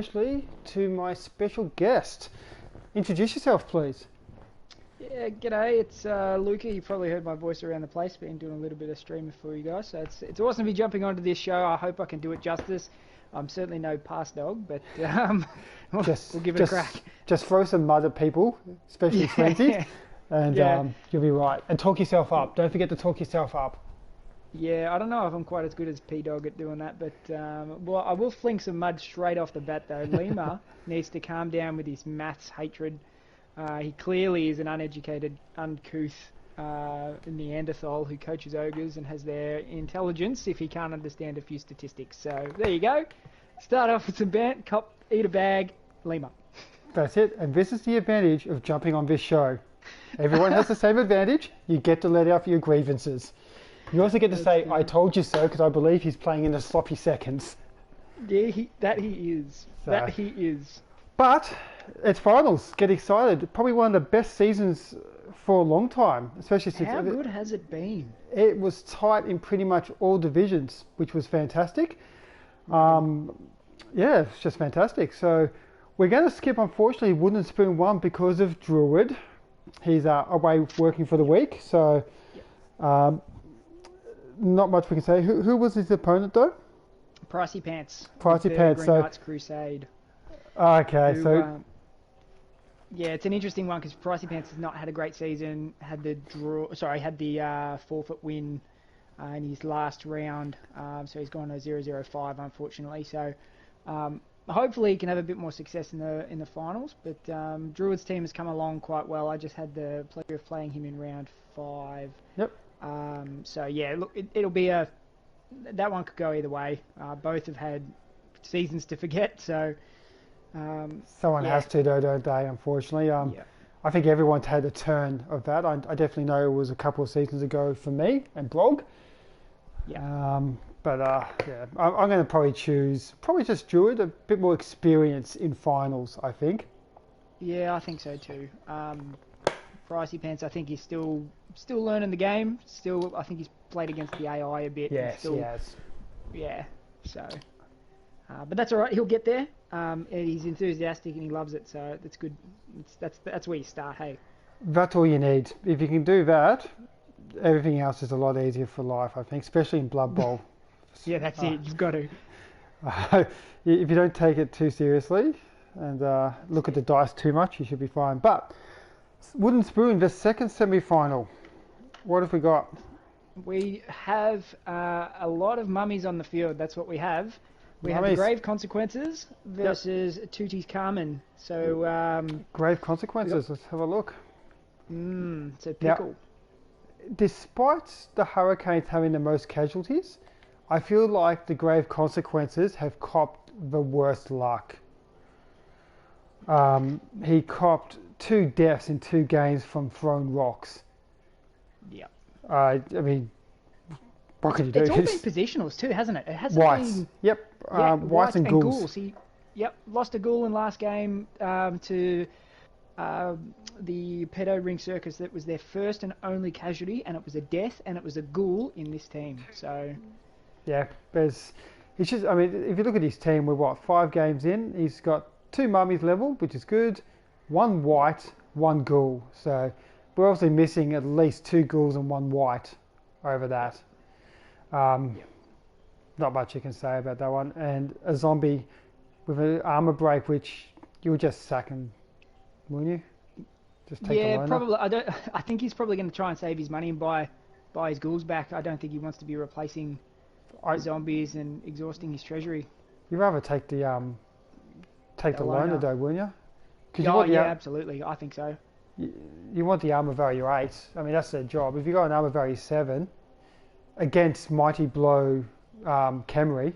Especially to my special guest. Introduce yourself, please. Yeah, g'day. It's Luca. You probably heard my voice around the place. Been doing a little bit of streaming for you guys, so it's awesome to be jumping onto this show. I hope I can do it justice. I'm certainly no pass dog, but Just, we'll give it a just, crack. just throw some mud at people, especially frenzied, Yeah, and yeah, you'll be right. And talk yourself up. Don't forget to talk yourself up. yeah. I don't know if I'm quite as good as P Dog at doing that, but well, I will fling some mud straight off the bat though. Lima needs to calm down with his maths hatred. He clearly is an uneducated, uncouth Neanderthal who coaches ogres and has their intelligence if he can't understand a few statistics. So there you go. Start off with some bant, cop, eat a bag, Lima. That's it. And this is the advantage of jumping on this show. Everyone has the same advantage. You get to let out your grievances. You also get to That's say, good. "I told you so," because I believe he's playing in the sloppy seconds. Yeah, he is. So, That he is. but it's finals. Get excited. Probably one of the best seasons for a long time, especially since How good has it been? it was tight in pretty much all divisions, which was fantastic. Yeah, it's just fantastic. So we're going to skip, unfortunately, Wooden Spoon 1 because of Druid. He's away working for the week, so Yep. um, not much we can say. Who was his opponent, though? Pricey Pants. Pricey With the Pants, Green so- Knights Crusade. Okay, Who, so yeah, it's an interesting one because Pricey Pants has not had a great season. Had the forfeit win in his last round, so he's gone to 0-0-5, unfortunately. So hopefully he can have a bit more success in the finals. But Druid's team has come along quite well. I just had the pleasure of playing him in round 5. yep. So yeah, look, it'll be that one could go either way. Both have had seasons to forget, so. Someone Yeah. has to, though, don't they? Unfortunately, Yeah. I think everyone's had a turn of that. I definitely know it was a couple of seasons ago for me and Blog. Yeah. But yeah, I'm going to probably choose just Druid, a bit more experience in finals, I think. Yeah, I think so too. Pricey Pants, I think he's still learning the game. Still, I think he's played against the AI a bit. And Yes, still, yes. yeah. So, but that's all right. He'll get there. And he's enthusiastic and he loves it. So that's good. That's where you start. Hey. That's all you need. If you can do that, everything else is a lot easier for life, I think, especially in Blood Bowl. Yeah, that's it. You've got to. If you don't take it too seriously and look at the dice too much, you should be fine. But Wooden Spoon, the second semi-final. What have we got? We have a lot of mummies on the field. That's what we have. We have the Mummies. Grave Consequences versus Tuti's Carmen. So, Grave consequences. Let's have a look. so Yeah. pickle. Despite the Hurricanes having the most casualties, I feel like the Grave consequences have copped the worst luck. He copped 2 deaths in 2 games from thrown rocks. Yeah. I mean, what can you do? It's all been positionals too, hasn't it? It hasn't Whites. been. Yep. Yeah, Whites and ghouls. Yep, lost a ghoul in last game to the pedo ring circus. That was their first and only casualty, and it was a death, and it was a ghoul in this team. So Yeah, it's just, I mean, if you look at his team, we're 5 games in. He's got 2 mummies level, which is good, 1 white, 1 ghoul. So we're obviously missing at least 2 ghouls and 1 white over that. Not much you can say about that one. And a zombie with an armor break, which you would just sack him, wouldn't you? Just take the yeah, loner. probably. I think he's probably going to try and save his money and buy his ghouls back. I don't think he wants to be replacing zombies and exhausting his treasury. You'd rather take the loner loner. though, wouldn't you? Because Oh yeah, absolutely. I think so. you want the armor value 8. I mean, that's their job. If you got an armor value 7 against Mighty Blow Camry,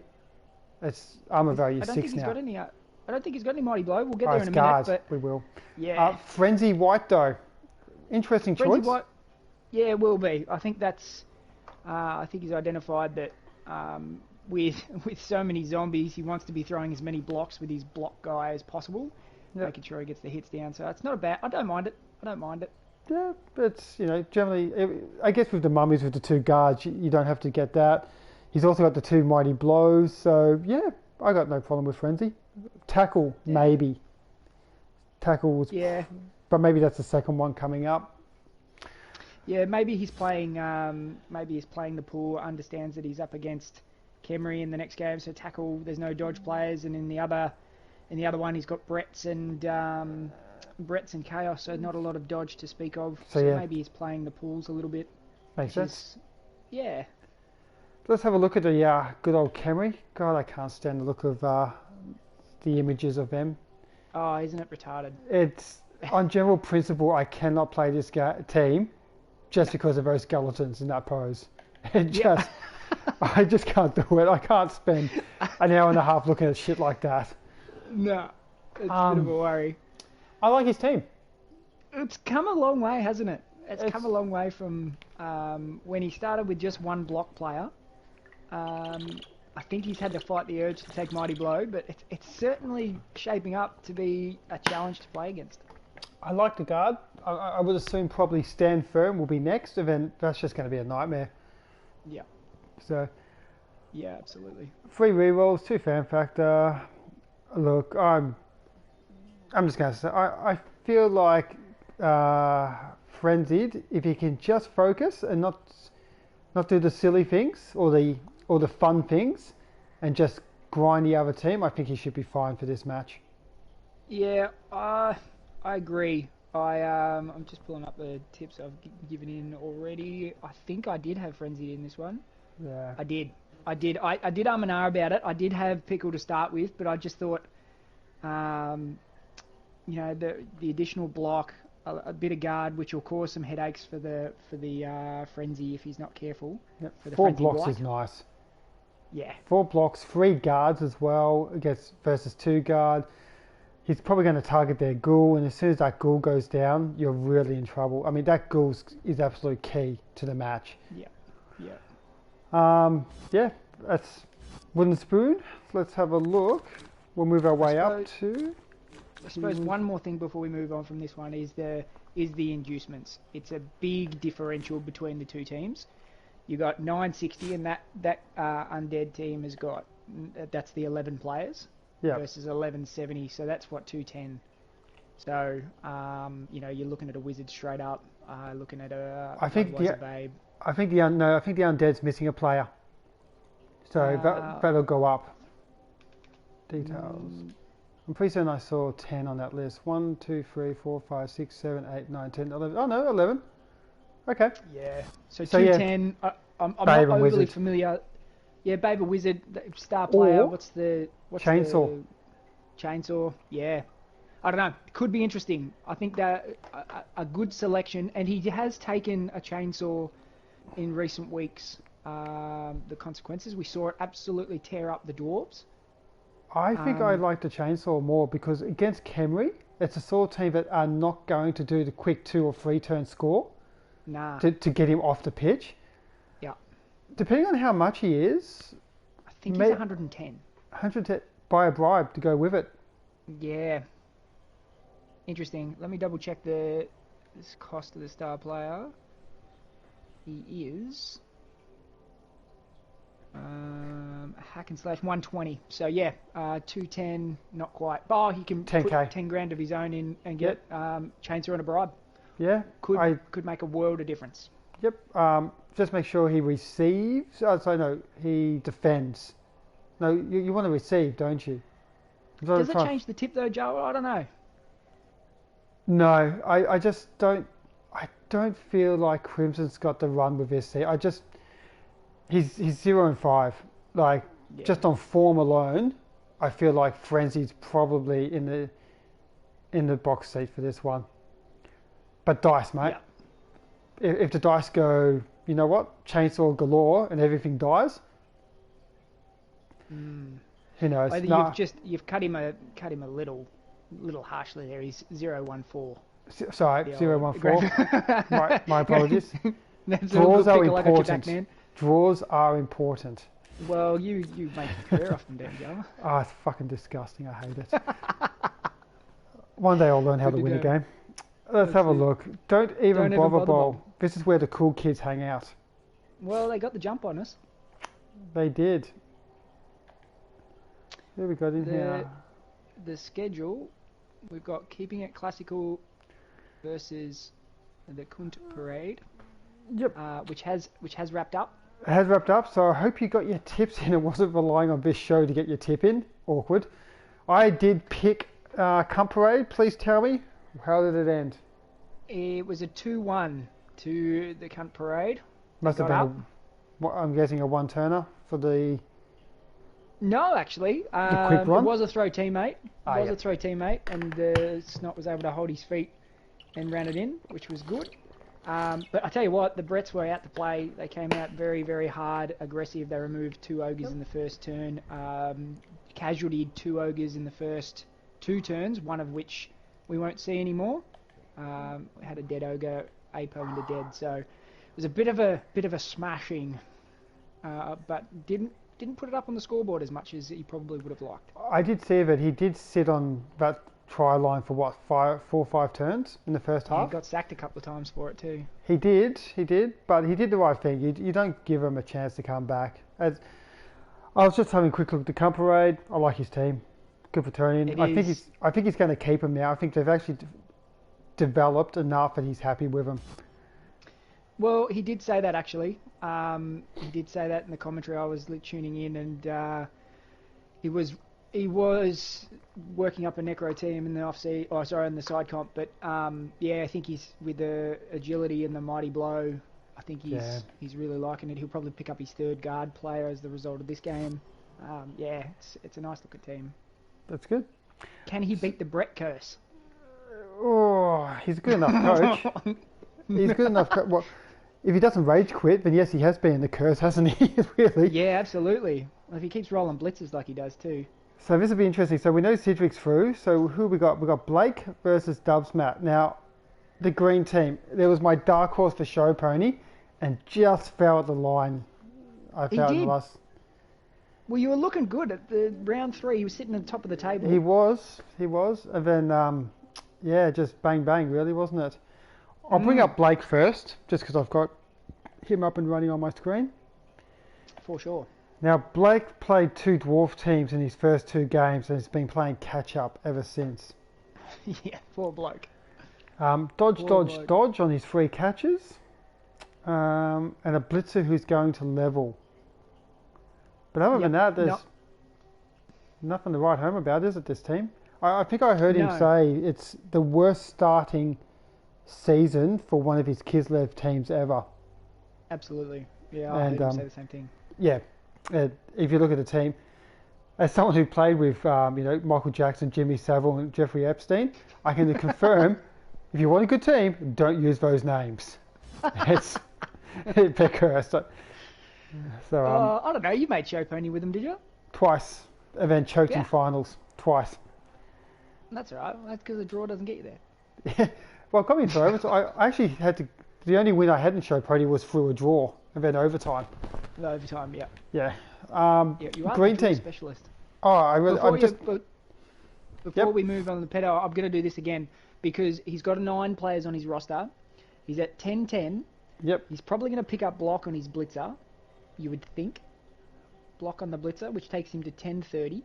it's armor value I don't 6 think he's now. got any. I don't think he's got any mighty blow. We'll get Oh, there it's in a minute. guards. But We will. yeah, Frenzy White though, interesting Frenzy choice. White. Yeah, it will be. I think that's. I think he's identified that with so many zombies, he wants to be throwing as many blocks with his block guy as possible, Yep. making sure he gets the hits down. So it's not a bad. I don't mind it. Yeah, but generally, I guess with the mummies with the 2 guards, you don't have to get that. He's also got the 2 mighty blows, so yeah, I got no problem with Frenzy. Tackle, maybe. Tackle was, Yeah, but maybe that's the second one coming up. yeah. Maybe he's playing. Maybe he's playing the pool. Understands that he's up against Kemery in the next game. So tackle. There's no dodge players, and in the other one, he's got Brett's and Chaos. So not a lot of dodge to speak of. So, So yeah. maybe he's playing the pools a little bit. Makes which sense. is- Yeah. Let's have a look at the good old Camry. God, I can't stand the look of the images of them. Oh, isn't it retarded? It's on general principle, I cannot play this team just because of those skeletons in that pose. It Yeah. just, I just can't do it. I can't spend an hour and a half looking at shit like that. No. It's a bit of a worry. I like his team. It's come a long way, hasn't it? It's It's- come a long way from when he started with just one block player. I think he's had to fight the urge to take Mighty Blow, but it's certainly shaping up to be a challenge to play against. I like the guard. I would assume probably Stand Firm will be next, and then that's just going to be a nightmare. Yeah. So, Yeah, absolutely. 3 rerolls, 2 fan factor. Look, I'm just going to say, I feel like Frenzied, if he can just focus and not do the silly things or the fun things, and just grind the other team, I think he should be fine for this match. Yeah, I agree. I'm just pulling up the tips I've given in already. I think I did have Frenzied in this one. Yeah. I did. I did and ah about it. I did have Pickle to start with, but I just thought, the additional block, a bit of guard, which will cause some headaches for the Frenzy if he's not careful. Yep. For the 4 Frenzy blocks White. is nice. Yeah. 4 blocks, 3 guards as well against versus 2 guard. He's probably going to target their ghoul, and as soon as that ghoul goes down, you're really in trouble. I mean, that ghoul is absolute key to the match. Yeah. Yeah. Yeah, that's Wooden Spoon. Let's have a look. We'll move our way up to. I suppose one more thing before we move on from this one is the inducements. It's a big differential between the two teams. You got 960, and that undead team has got that's the 11 players versus 1170. So that's what 210. So you're looking at a wizard straight up. Looking at a I think otherwise a babe. I think the undead's missing a player. So that'll go up. Details. I'm pretty certain I saw 10 on that list. 1, 2, 3, 4, 5, 6, 7, 8, 9, 10, 11. Oh no, 11. Okay. Yeah. So So, yeah, 210. I'm not Babe and overly Wizard. familiar. Yeah, Babe and Wizard, star player. Or What's Chainsaw. the Chainsaw? Yeah. I don't know. Could be interesting. I think that a good selection, and he has taken a Chainsaw in recent weeks. The consequences, we saw it absolutely tear up the dwarves. I think I like the Chainsaw more because against Kemri, it's a sort of team that are not going to do the quick 2 or 3 turn score Nah. to get him off the pitch. Yeah. Depending on how much he is, I think he's 110. 100 buy a bribe to go with it. Yeah. Interesting. Let me double check this cost of the star player. He is hack and slash 120. So yeah, 210, not quite. But he can 10K. put 10 grand of his own in and get Chainsaw and a bribe. Yeah. Could make a world of difference. Yep. Just make sure he receives. Oh, so no, he defends. No, you want to receive, don't you? Does it change the tip though, Joe? I don't know. No, I just don't. I don't feel like Crimson's got the run with this team. He's 0 and 5. Like just on form alone, I feel like Frenzy's probably in the box seat for this one. But dice, mate. Yeah. If the dice go, you know what, chainsaw galore and everything dies. Who knows? You've cut him a little harshly there. He's 014. Sorry, The 014. my apologies. That's Draws a are little pickle I got your important. back, man. Draws are important. Well, you make your career off them, don't you? Oh, it's fucking disgusting. I hate it. One day I'll learn how to win a game. Let's have a look. Don't even bother bowl. This is where the cool kids hang out. Well, they got the jump on us. They did. Who we got in here? the schedule, we've got Keeping It Classical versus the Kunt Parade, Yep. which has wrapped up. It has wrapped up, so I hope you got your tips in and wasn't relying on this show to get your tip in. Awkward. I did pick Cunt Parade. Please tell me, how did it end? It was a 2-1 to the Cunt Parade. Must have been, I'm guessing, a one-turner for the... No, actually. The quick run? It was a throw teammate. Yep. A throw teammate, and Snot was able to hold his feet and ran it in, which was good. But I tell you what, the Bretts were out to play. They came out very, very hard, aggressive. They removed 2 ogres in the first turn. Casualtied 2 ogres in the first 2 turns, one of which we won't see anymore. We had a dead ogre, Apo into dead, so it was a bit of a smashing, but didn't put it up on the scoreboard as much as he probably would have liked. I did see that he did sit on that try line for what, 4 or 5 turns in the first half. He got sacked a couple of times for it too. He did, but he did the right thing. You don't give him a chance to come back. As I was just having a quick look at the Cunt Parade. I like his team. Good for turning. I think he's going to keep him now. I think they've actually developed enough that he's happy with him. Well, he did say that actually. He did say that in the commentary. I was tuning in, and he was working up a necro team in the in the side comp. But I think he's with the agility and the mighty blow. I think he's really liking it. He'll probably pick up his 3rd guard player as the result of this game. It's a nice looking team. That's good. Can he beat the Brett curse? Oh, he's a good enough coach. He's good enough. Well, if he doesn't rage quit, then yes, he has been in the curse, hasn't he? Really? Yeah, absolutely. Well, if he keeps rolling blitzes like he does too. So this will be interesting. So we know Cedric's through. So who we got? We got Blake versus Dubs Matt. Now, the green team. There was my dark horse for Show Pony, and just fell at the line. I felt in the last. Well, you were looking good at the round 3. He was sitting at the top of the table. He was, and then just bang bang, really, wasn't it? I'll bring up Blake first, just because I've got him up and running on my screen. For sure. Now, Blake played 2 dwarf teams in his first 2 games, and he's been playing catch up ever since. Yeah, poor bloke. Dodge on his 3 catches, and a blitzer who's going to level. But other than that, there's nothing to write home about, is it, this team? I think I heard him say it's the worst starting season for one of his Kislev teams ever. Absolutely. Yeah, I heard him say the same thing. Yeah. If you look at the team, as someone who played with Michael Jackson, Jimmy Savile and Jeffrey Epstein, I can confirm, if you want a good team, don't use those names. They're cursed. So, I don't know, you made Show Pony with him, did you? Twice, and then choked in finals. Twice. That's alright, that's because the draw doesn't get you there. Well, coming through over, I actually had to. The only win I had in Show Pony was through a draw and then overtime. The overtime, yeah. Yeah. You are green the team specialist. Oh, I really. Before we move on to the pedo, I'm going to do this again because he's got 9 players on his roster. He's at 10-10. Yep. He's probably going to pick up block on his blitzer. You would think. Block on the blitzer, which takes him to 10-30.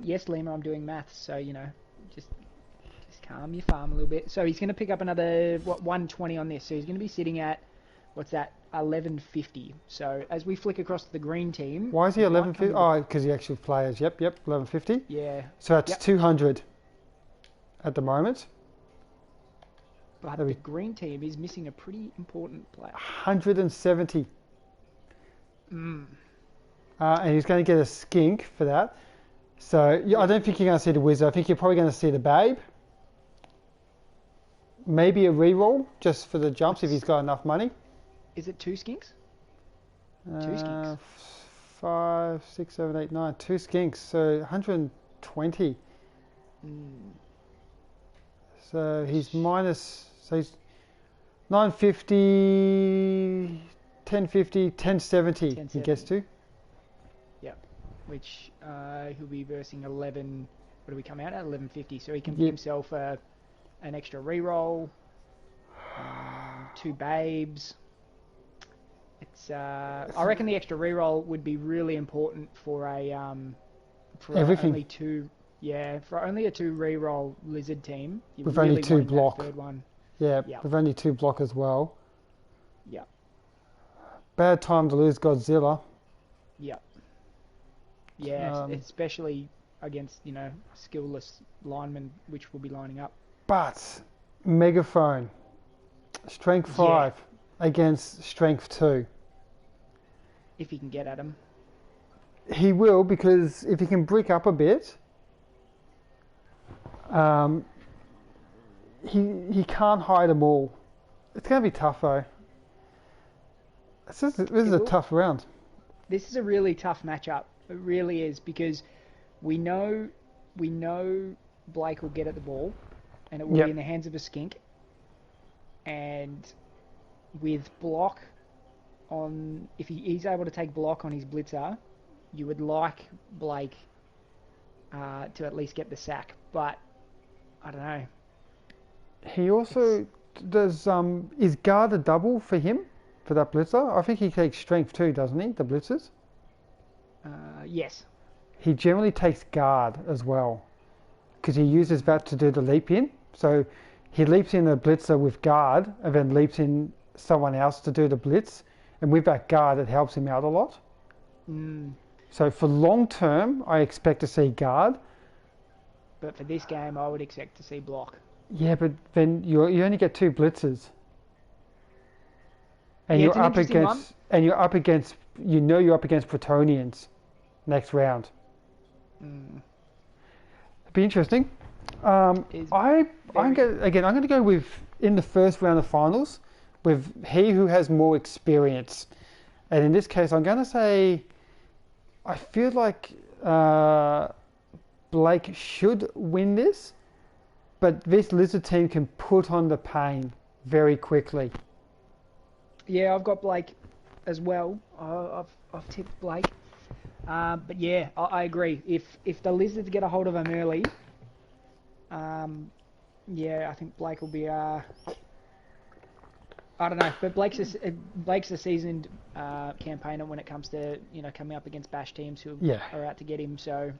Yes, Lima, I'm doing maths, so just calm your farm a little bit. So he's going to pick up another 120 on this. So he's going to be sitting at 1150. So as we flick across to the green team, why is he 1150? Oh, because the actual players. Yep, 1150. Yeah. So that's 200 at the moment. But the green team is missing a pretty important player. 170. Mm. And he's going to get a skink for that. So I don't think you're going to see the wizard. I think you're probably going to see the babe. Maybe a reroll just for the jumps if he's got enough money. Is it 2 skinks? 2 skinks. 5, 6, 7, 8, 9. 2 skinks. So 120. So he's minus. So he's 950, 1050, 1070. He gets to. Yep. Which he'll be versing 11. What do we come out at? 1150. So he can give himself an extra reroll. 2 babes. It's. I reckon the extra reroll would be really important for a. For everything. Only 2 Yeah, for only a 2 reroll Lizard team, you're with only really 2 wanting that block. third one. Yeah, Yeah, with only 2 block as well. yeah, Bad time to lose Godzilla. yeah, yeah. Um, Especially against skillless linemen, which will be lining up. but Megaphone, strength Yeah, 5 against strength 2. if you can get at him. He will, because if he can brick up a bit, um, he can't hide them all. It's going to be tough though. This is It a will. tough round. This is a really tough matchup. It really is because we know we know Blake will get at the ball, and it will be Yep. in the hands of a skink. And with block on, if he's able to take block on his blitzer, you would like Blake to at least get the sack. But I don't know. He It's also does. Is guard a double for him for that blitzer? I think he takes strength too, doesn't he? The blitzers. yes, He generally takes guard as well because he uses that to do the leap in. So he leaps in a blitzer with guard and then leaps in someone else to do the blitz. And with that guard, it helps him out a lot. mm, So for long term, I expect to see guard. but for this game, I would expect to see block. Yeah, but then you only get 2 blitzers, and Yeah, it's you're an up interesting one. against you're up against you're up against Protonians next round. Mm, It'd be interesting. is I'm very going to go with in the first round of finals with he who has more experience, and in this case, I'm going to say I feel like Blake should win this, but this Lizard team can put on the pain very quickly. Yeah, I've got Blake as well. I've tipped Blake. But yeah, I agree. If the Lizards get a hold of him early, yeah, I think Blake will be. I don't know, but Blake's a seasoned campaigner when it comes to coming up against bash teams who Yeah. are out to get him. So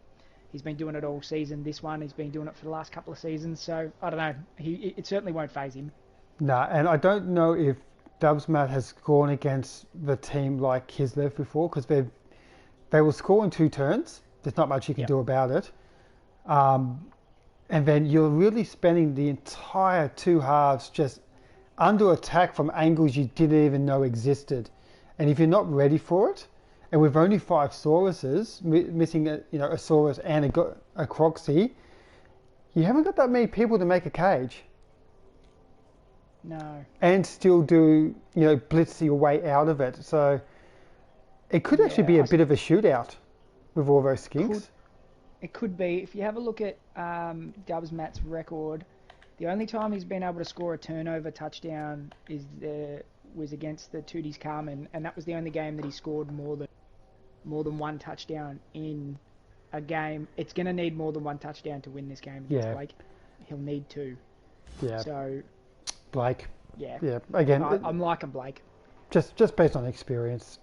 he's been doing it all season. This one, he's been doing it for the last couple of seasons. So I don't know. It certainly won't phase him. No, and I don't know if Dubsmat has gone against the team like his left before because they will score in 2 turns. There's not much you can Yep. do about it. And then you're really spending the entire 2 halves just under attack from angles you didn't even know existed. And if you're not ready for it, and with only 5 Sauruses, missing a Saurus and a Croxy, you haven't got that many people to make a cage. No. And still do, blitz your way out of it. So it could actually be Yeah, a bit of a shootout with all those skinks. it could be. If you have a look at Dubs Matt's record, the only time he's been able to score a turnover touchdown was against the Tooties Carmen, and that was the only game that he scored more than 1 touchdown in a game. It's going to need more than 1 touchdown to win this game against Yeah. Blake. He'll need 2. Yeah, So Blake. yeah, Yeah, again, I'm liking Blake. just based on experience.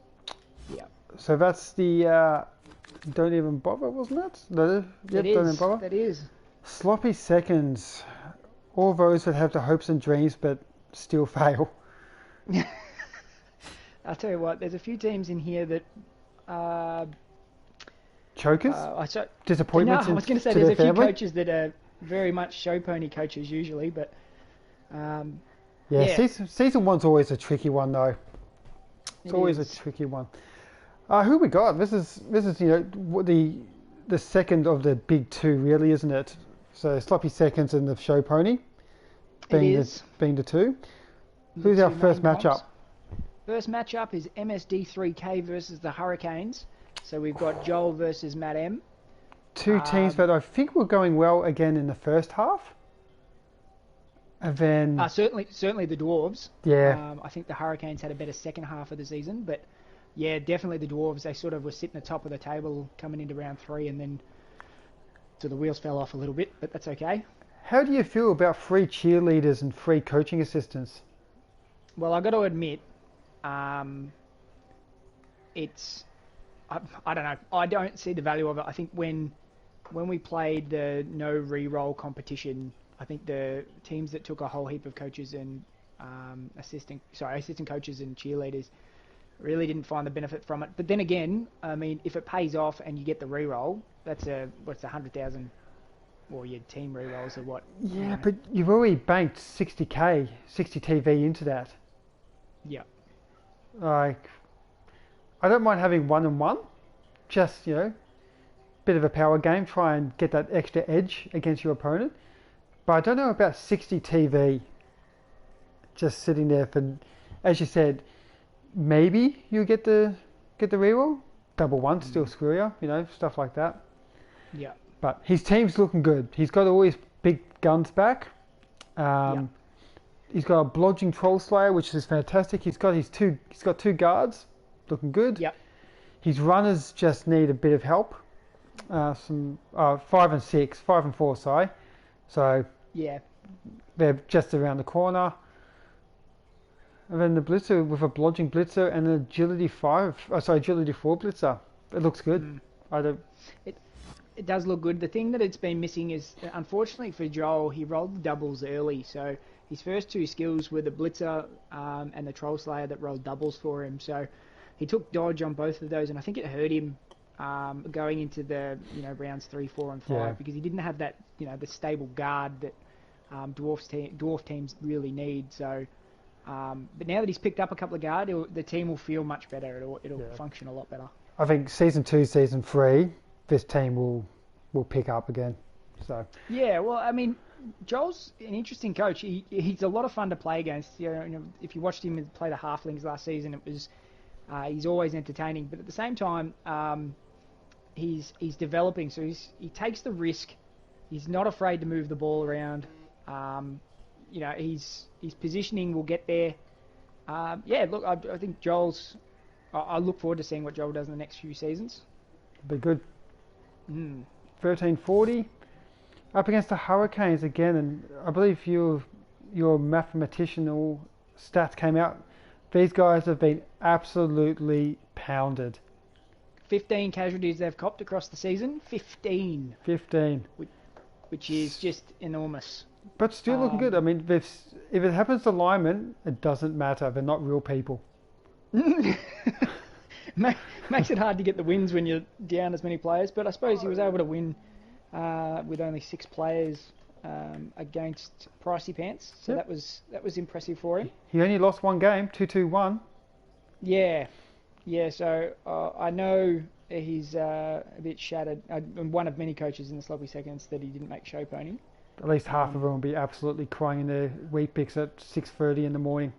Yeah, So that's the don't even bother, wasn't it? Yep, don't even bother. that is. Sloppy seconds. All those that have the hopes and dreams but still fail. I'll tell you what. There's a few teams in here that. Chokers? No, Disappointments I was going to say to there's their a few family? coaches that are very much show pony coaches usually, but Yeah, yeah. season 1's always a tricky one though. It's It always is. a tricky one. Who we got? This is the second of the big 2 really, isn't it? So Sloppy Seconds and the Show Pony being the 2. Who's The our 2 first main matchup? comps. First matchup is MSD3K versus the Hurricanes. So we've got Joel versus Matt M. 2 teams that I think were going well again in the first half. And then Certainly the Dwarves. yeah, I think the Hurricanes had a better second half of the season, but yeah, definitely the Dwarves. They sort of were sitting at the top of the table coming into round 3, and then so the wheels fell off a little bit, but that's okay. how do you feel about free cheerleaders and free coaching assistants? Well, I got to admit, it's I don't know. I don't see the value of it. I think when when we played the no re-roll competition, I think the teams that took a whole heap of coaches and assistant coaches and cheerleaders really didn't find the benefit from it. But then again, I mean, if it pays off and you get the re-roll, that's 100,000, or your team re-rolls are what? Yeah, but you've already banked 60k, 60 TV into that. Yeah. Like, I don't mind having 1-on-1, just, bit of a power game, try and get that extra edge against your opponent. But I don't know about 60 TV just sitting there for, as you said, maybe you get the reroll. Double one still screw you, stuff like that. Yeah. But his team's looking good. He's got all his big guns back. He's got a blodging troll slayer, which is fantastic. He's got two guards, looking good. Yep. His runners just need a bit of help. 5 and 6, 5 and 4, sorry. So yeah, they're just around the corner. And then the blitzer with a blodging blitzer and an agility 4 blitzer. It looks good. It does look good. The thing that it's been missing is, unfortunately for Joel, he rolled the doubles early. So his first two skills were the blitzer and the troll slayer that rolled doubles for him. So he took dodge on both of those, and I think it hurt him going into the rounds 3, 4, and 5 because he didn't have that the stable guard that dwarf teams really need. So, but now that he's picked up a couple of guard, the team will feel much better. It'll function a lot better. I think season 2, season 3, this team will pick up again. So yeah, well, I mean, Joel's an interesting coach. He's a lot of fun to play against. If you watched him play the Halflings last season, it was he's always entertaining. But at the same time, he's developing, so he takes the risk. He's not afraid to move the ball around. His positioning will get there. Look, I think Joel's. I look forward to seeing what Joel does in the next few seasons. Be good. 1340 up against the Hurricanes again, and I believe your mathematicianal stats came out. These guys have been absolutely pounded. 15 casualties they've copped across the season. 15. Which is just enormous. But still looking good. I mean, if it happens to linemen, it doesn't matter. They're not real people. Makes it hard to get the wins when you're down as many players, but I suppose he was able to win with only 6 players against Pricey Pants, so that was impressive for him. He only lost one game, 2-2-1. Yeah. So I know he's a bit shattered. I'm one of many coaches in the sloppy seconds that he didn't make show pony. At least half of them will be absolutely crying in their wheat picks at 6:30 in the morning.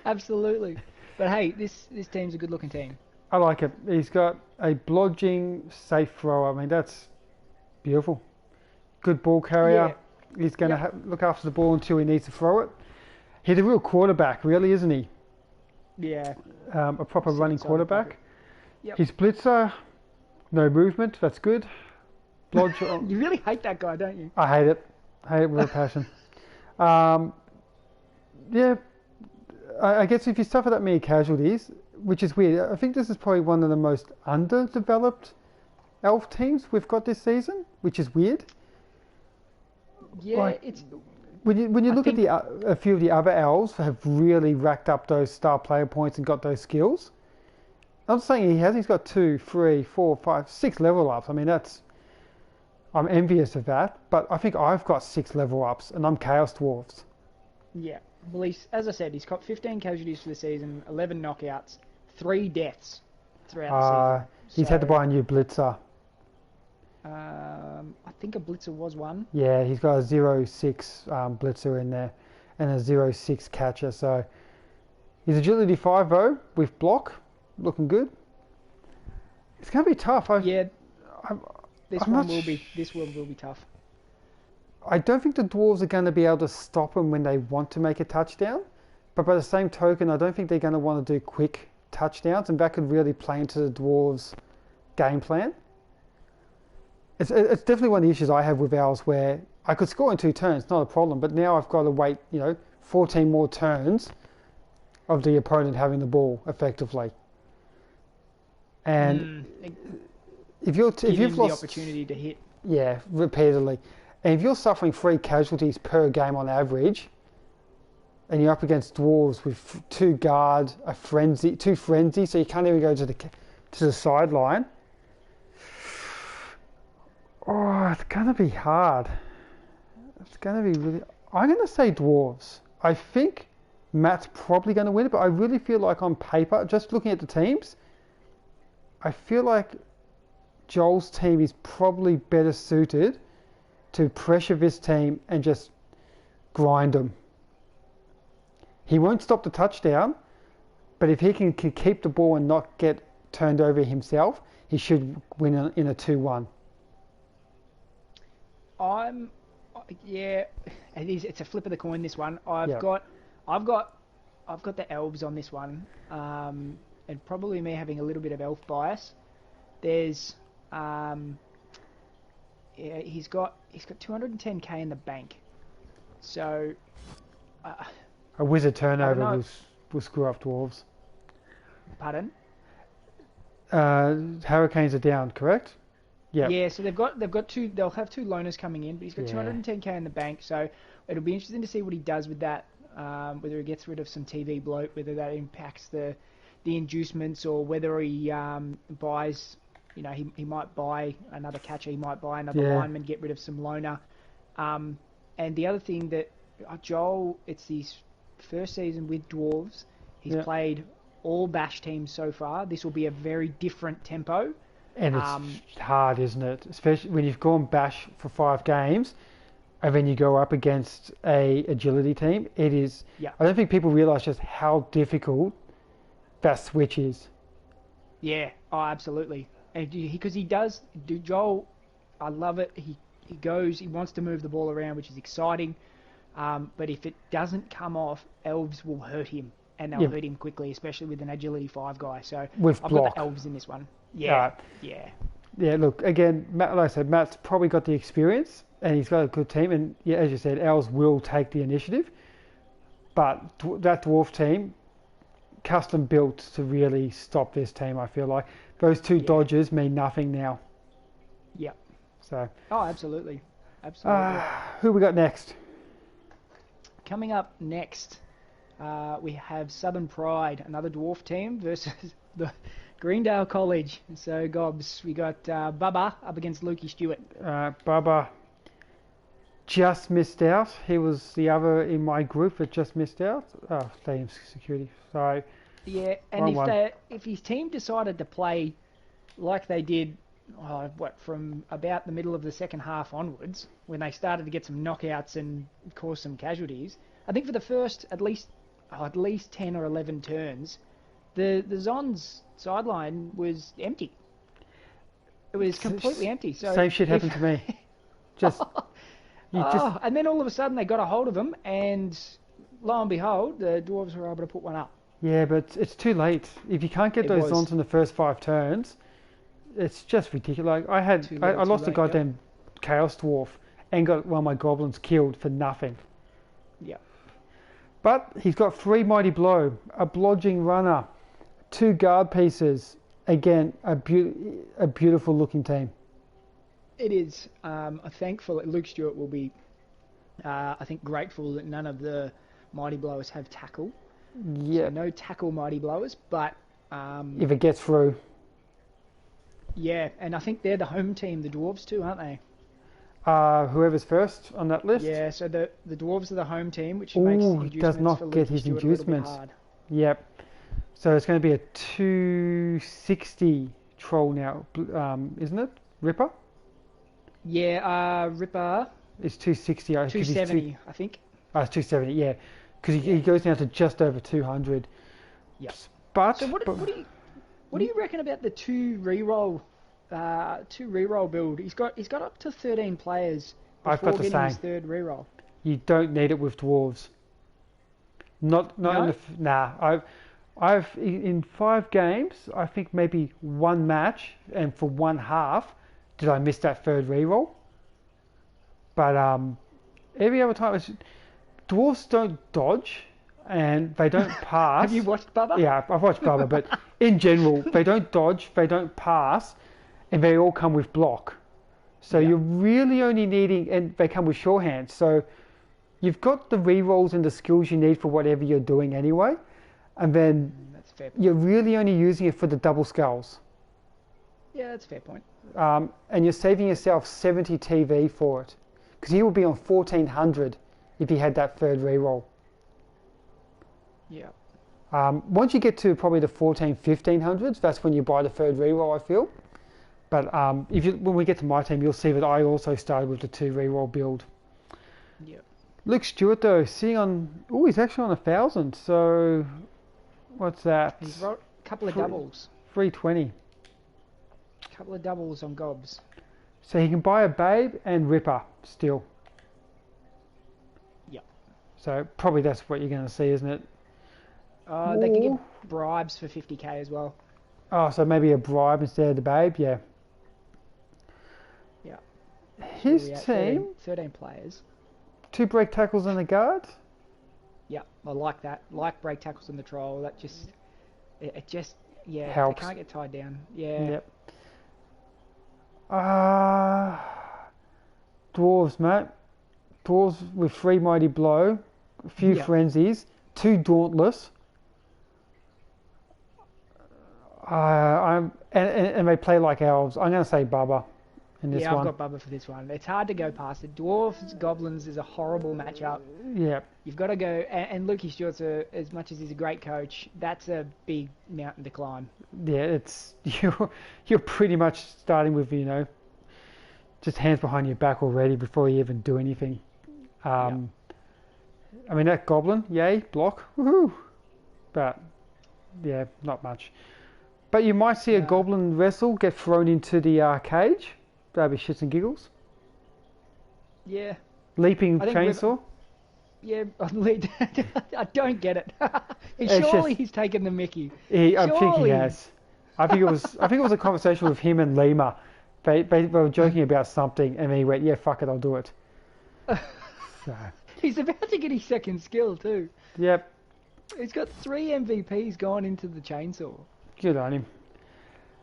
Absolutely. But hey, this team's a good looking team. I like it. He's got a blodging safe thrower. I mean, that's beautiful. Good ball carrier. Yeah. He's going to look after the ball until he needs to throw it. He's a real quarterback, really, isn't he? Yeah. A proper running quarterback. Yep. His blitzer, no movement. That's good. Blodge. You really hate that guy, don't you? I hate it. With a passion. I guess if you suffer that many casualties, which is weird, I think this is probably one of the most underdeveloped elf teams we've got this season, which is weird. Yeah, it's... When you look at a few of the other elves have really racked up those star player points and got those skills. I'm not saying he has. He's got 2, 3, 4, 5, 6 level ups. I mean, I'm envious of that. But I think I've got 6 level ups, and I'm Chaos Dwarves. Yeah. Well, as I said, he's got 15 casualties for the season, 11 knockouts, 3 deaths throughout the season. He's had to buy a new blitzer. I think a blitzer was one. Yeah, he's got a 0-6 blitzer in there and a 0-6 catcher. So his agility 5 though with block, looking good. It's going to be tough. This one will be tough. I don't think the Dwarves are going to be able to stop them when they want to make a touchdown. But by the same token, I don't think they're going to want to do quick touchdowns, and that could really play into the Dwarves' game plan. It's definitely one of the issues I have with ours, where I could score in 2 turns, not a problem, but now I've got to wait, 14 more turns of the opponent having the ball effectively. And if you're give if him you've the lost, opportunity to hit. yeah, repeatedly, and if you're suffering 3 casualties per game on average, and you're up against dwarves with 2 guard, a frenzy, 2 frenzy, so you can't even go to the sideline. Oh, it's gonna be hard. It's gonna be really. I'm gonna say dwarves. I think Matt's probably gonna win it, but I really feel like on paper, just looking at the teams, I feel like Joel's team is probably better suited to pressure this team and just grind them. He won't stop the touchdown, but if he can keep the ball and not get turned over himself, he should win in a 2-1. Yeah, it is. It's a flip of the coin. This one, Yeah. I've got the elves on this one, and probably me having a little bit of elf bias. There's, yeah, he's got 210k in the bank, so. A wizard turnover know. will screw up dwarves. Pardon? Hurricanes are down, correct? Yeah. Yeah, so they'll have 2 loaners coming in, but he's got Yeah. 210k in the bank, so it'll be interesting to see what he does with that. Whether he gets rid of some TV bloat, whether that impacts the inducements, or whether he buys. You know, he might buy another catcher, he might buy another Yeah. lineman, get rid of some loaner. And the other thing that Joel, it's his first season with dwarves. He's Yeah. played all bash teams so far. This will be a very different tempo. And it's hard, isn't it? Especially when you've gone bash for 5 games, and then you go up against a agility team. It is. Yeah. I don't think people realise just how difficult that switch is. Yeah, oh, absolutely. And because he does, Joel, I love it. He wants to move the ball around, which is exciting. But if it doesn't come off, elves will hurt him, and they'll hurt him quickly, especially with an agility 5 guy. So With I've block. got the elves in this one. Yeah, yeah. Yeah, look, again, Matt, like I said, Matt's probably got the experience and he's got a good team. And yeah, as you said, Els will take the initiative. But that dwarf team, custom built to really stop this team, I feel like. Those 2 dodgers mean nothing now. Yeah. So. Oh, absolutely. Absolutely. Who we got next? Coming up next, we have Southern Pride, another dwarf team, versus the Greendale College. So, Gobs, we got Bubba up against Lukey Stewart. Bubba just missed out. He was the other in my group that just missed out. Oh, stadium security. So, yeah, and if his team decided to play like they did, from about the middle of the second half onwards, when they started to get some knockouts and cause some casualties, I think for the first at least 10 or 11 turns, the Zons sideline was empty. It was completely empty. So same shit happened to me. And then all of a sudden they got a hold of him, and lo and behold, the Dwarves were able to put one up. Yeah, but it's too late. If you can't get those Zons in the first 5 turns, it's just ridiculous. Like I lost a goddamn Chaos Dwarf and got one of my goblins killed for nothing. Yeah. But he's got 3 Mighty Blow, a Blodging Runner, 2 guard pieces. Again, a beautiful looking team. It is. Thankful that Luke Stewart will be, I think, grateful that none of the Mighty Blowers have tackle. Yeah. So no tackle Mighty Blowers, but... if it gets through. Yeah, and I think they're the home team, the Dwarves too, aren't they? Whoever's first on that list. Yeah, so the Dwarves are the home team, which makes inducements does not for get Luke his Stewart inducements. a little bit hard. Yep. So it's going to be a 260 troll now, isn't it? Ripper? Yeah, Ripper. It's 260. 270, I think. It's 270, yeah. Because he goes down to just over 200. Yes. But... So what do you reckon about the 2 reroll build? He's got up to 13 players I've before got the getting his same. 3rd reroll. You don't need it with dwarves. Not No? in the I've in 5 games, I think maybe 1 match, and for 1 half did I miss that 3rd reroll. But every other time, dwarves don't dodge. and they don't pass. Have you watched Bubba? Yeah, I've watched Bubba, but in general, they don't dodge, they don't pass, and they all come with block. So Yeah. you're really only needing, and they come with sure hands. So you've got the rerolls and the skills you need for whatever you're doing anyway, and then That's a fair. you're really only using it for the double skulls. Yeah, that's a fair point. And you're saving yourself 70 TV for it, because he will be on 1400 if he had that third reroll. Yeah. Once you get to probably the 1500s, that's when you buy the third reroll, I feel. But when we get to my team, you'll see that I also started with the 2 reroll build. Yep. Luke Stewart though, sitting on, he's actually on 1,000. So what's that? He's got a couple of doubles. 320. A couple of doubles on gobs. So he can buy a Babe and Ripper still. Yep. So probably that's what you're going to see, isn't it? They can get bribes for 50k as well. Oh, so maybe a bribe instead of the Babe, yeah. Yeah. His team, 13 players. 2 break tackles and a guard. Yeah, I like that. Like break tackles in the trial. That just, it just, yeah, Helps. they can't get tied down. Yeah. Yep. Dwarves, mate. Dwarves with 3 mighty blow, a few frenzies, 2 dauntless. And they play like elves. I'm going to say Bubba in this one. Yeah, I've got Bubba for this one. It's hard to go past it. Dwarves, Goblins is a horrible matchup. Yeah. You've got to go, and Lukey Stewart's as much as he's a great coach, that's a big mountain to climb. Yeah, it's you're pretty much starting with just hands behind your back already before you even do anything. I mean that Goblin, yay, block, woohoo! But yeah, not much. But you might see a Goblin wrestle get thrown into the cage. That'd be shits and giggles. Yeah. Leaping chainsaw. Yeah, I don't get it. Surely he's taken the mickey. I think he has. I think it was a conversation with him and Lima. They were joking about something, and then he went, "Yeah, fuck it, I'll do it." So. He's about to get his second skill too. Yep. He's got 3 MVPs going into the chainsaw. Good on him.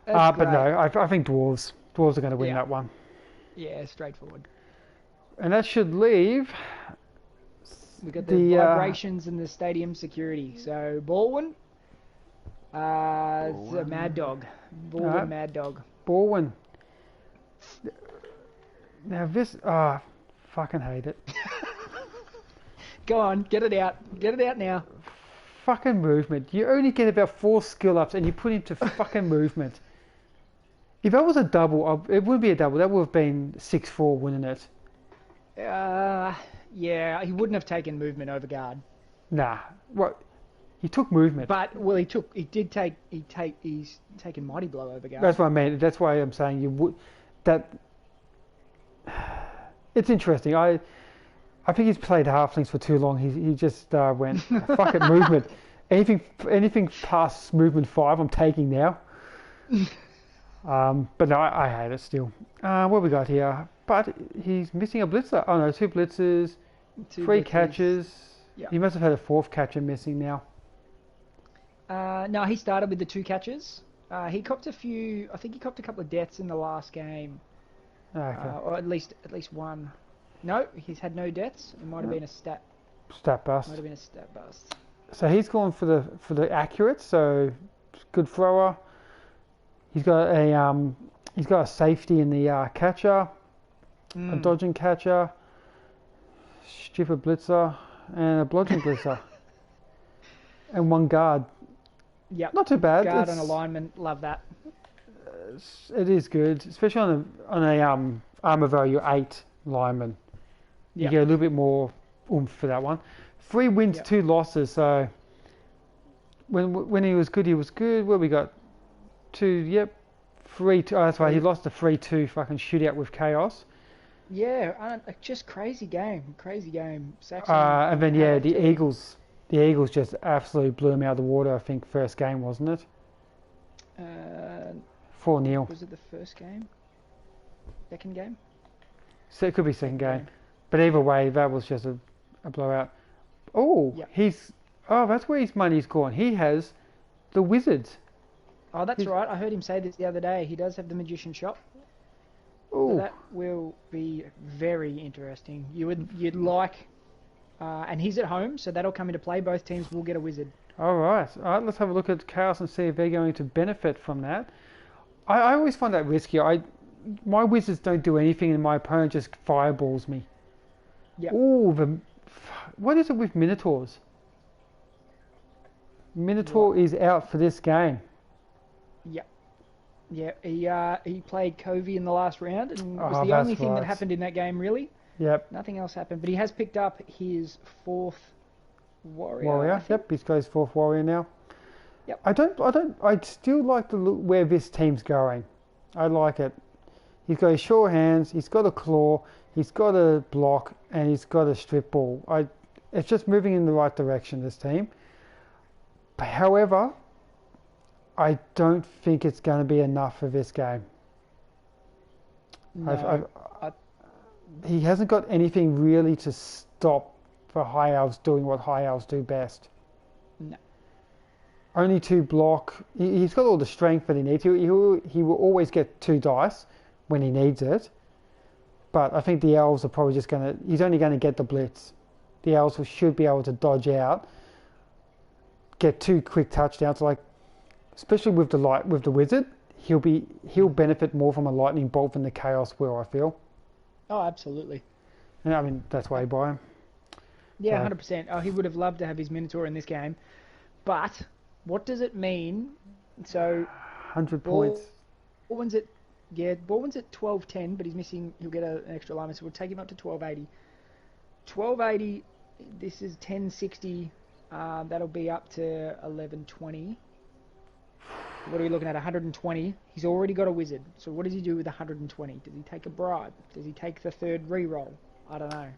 That's but no, I think dwarves are going to win that one. Yeah, straightforward. And that should leave. We got the vibrations and the stadium security. So Baldwin, it's a Mad Dog. Baldwin, Mad Dog. Baldwin. Now this, fucking hate it. Go on, get it out. Get it out now. Fucking movement. You only get about 4 skill ups and you put into fucking movement. If that was a double, it wouldn't be a double. That would have been 6-4, wouldn't it? Yeah, he wouldn't have taken movement over guard. Nah. What? He took movement. But he's taken mighty blow over guard. That's what I mean. That's why I'm saying you would. That. It's interesting. I think he's played halflings for too long. He just went fuck it, movement. Anything past movement 5, I'm taking now. But no, I hate it still. What we got here? But he's missing a blitzer. Oh no, 2 blitzers, 3 catches. Yeah. He must have had a 4th catcher missing now. No, he started with the 2 catches. He copped a few. I think he copped a couple of deaths in the last game, Okay. or at least one. No, he's had no deaths. It might have been a stat. Stat bust. Might have been a stat bust. So he's gone for the accurate. So good thrower. He's got a safety in the catcher, a dodging catcher, stupid blitzer, and a blodging blitzer, and 1 guard. Yep. Not too bad. Guard and alignment, love that. It is good, especially on a armor value 8 lineman. You get a little bit more oomph for that one. 3 wins, 2 losses. So when he was good, he was good. Well, we got 2. Yep. 3-2. Oh, that's right. He lost a 3-2 fucking shootout with Chaos. Yeah, just crazy game. Saxon, and then the Eagles just absolutely blew him out of the water. I think first game, wasn't it? 4-0. Was it the first game? Second game? So it could be second game. But either way, that was just a blowout. Oh, Oh, that's where his money's gone. He has the Wizards. Oh, that's He's, right. I heard him say this the other day. He does have the magician shop, so oh, that will be very interesting. You'd like, and he's at home, so that'll come into play. Both teams will get a wizard. all right. All right, let's have a look at Chaos and see if they're going to benefit from that. I always find that risky. My Wizards don't do anything, and my opponent just fireballs me. Yep. Oh, what is it with Minotaurs? Minotaur What? is out for this game. Yep. Yeah, he played Covey in the last round, and was Oh, the only that's thing that right. happened in that game, really. Yep. Nothing else happened, but he has picked up his fourth warrior. I Warrior. think. Yep. He's got his fourth warrior now. Yep. I still like the look where this team's going. I like it. He's got his sure hands. He's got a claw. He's got a block, and he's got a strip ball. It's just moving in the right direction. This team. However, I don't think it's going to be enough for this game. No. He hasn't got anything really to stop for High Elves doing what High Elves do best. No. Only 2 block. He's got all the strength that he needs. He will always get 2 dice when he needs it. But I think the Elves are probably just going to... He's only going to get the blitz. The Elves should be able to dodge out, get 2 quick touchdowns. Like, especially with the Wizard, he'll benefit more from a lightning bolt than the Chaos will, I feel. Oh, absolutely. And I mean, that's why you buy him. Yeah, So, 100%. Oh, he would have loved to have his Minotaur in this game. But what does it mean? So 100 points. Baldwin's at 12.10, but he's missing. He'll get an extra alignment, so we'll take him up to 12.80. 12.80. This is 10.60. That'll be up to 11.20. What are we looking at? 120. He's already got a wizard. So what does he do with 120? Does he take a bribe? Does he take the third reroll? I don't know.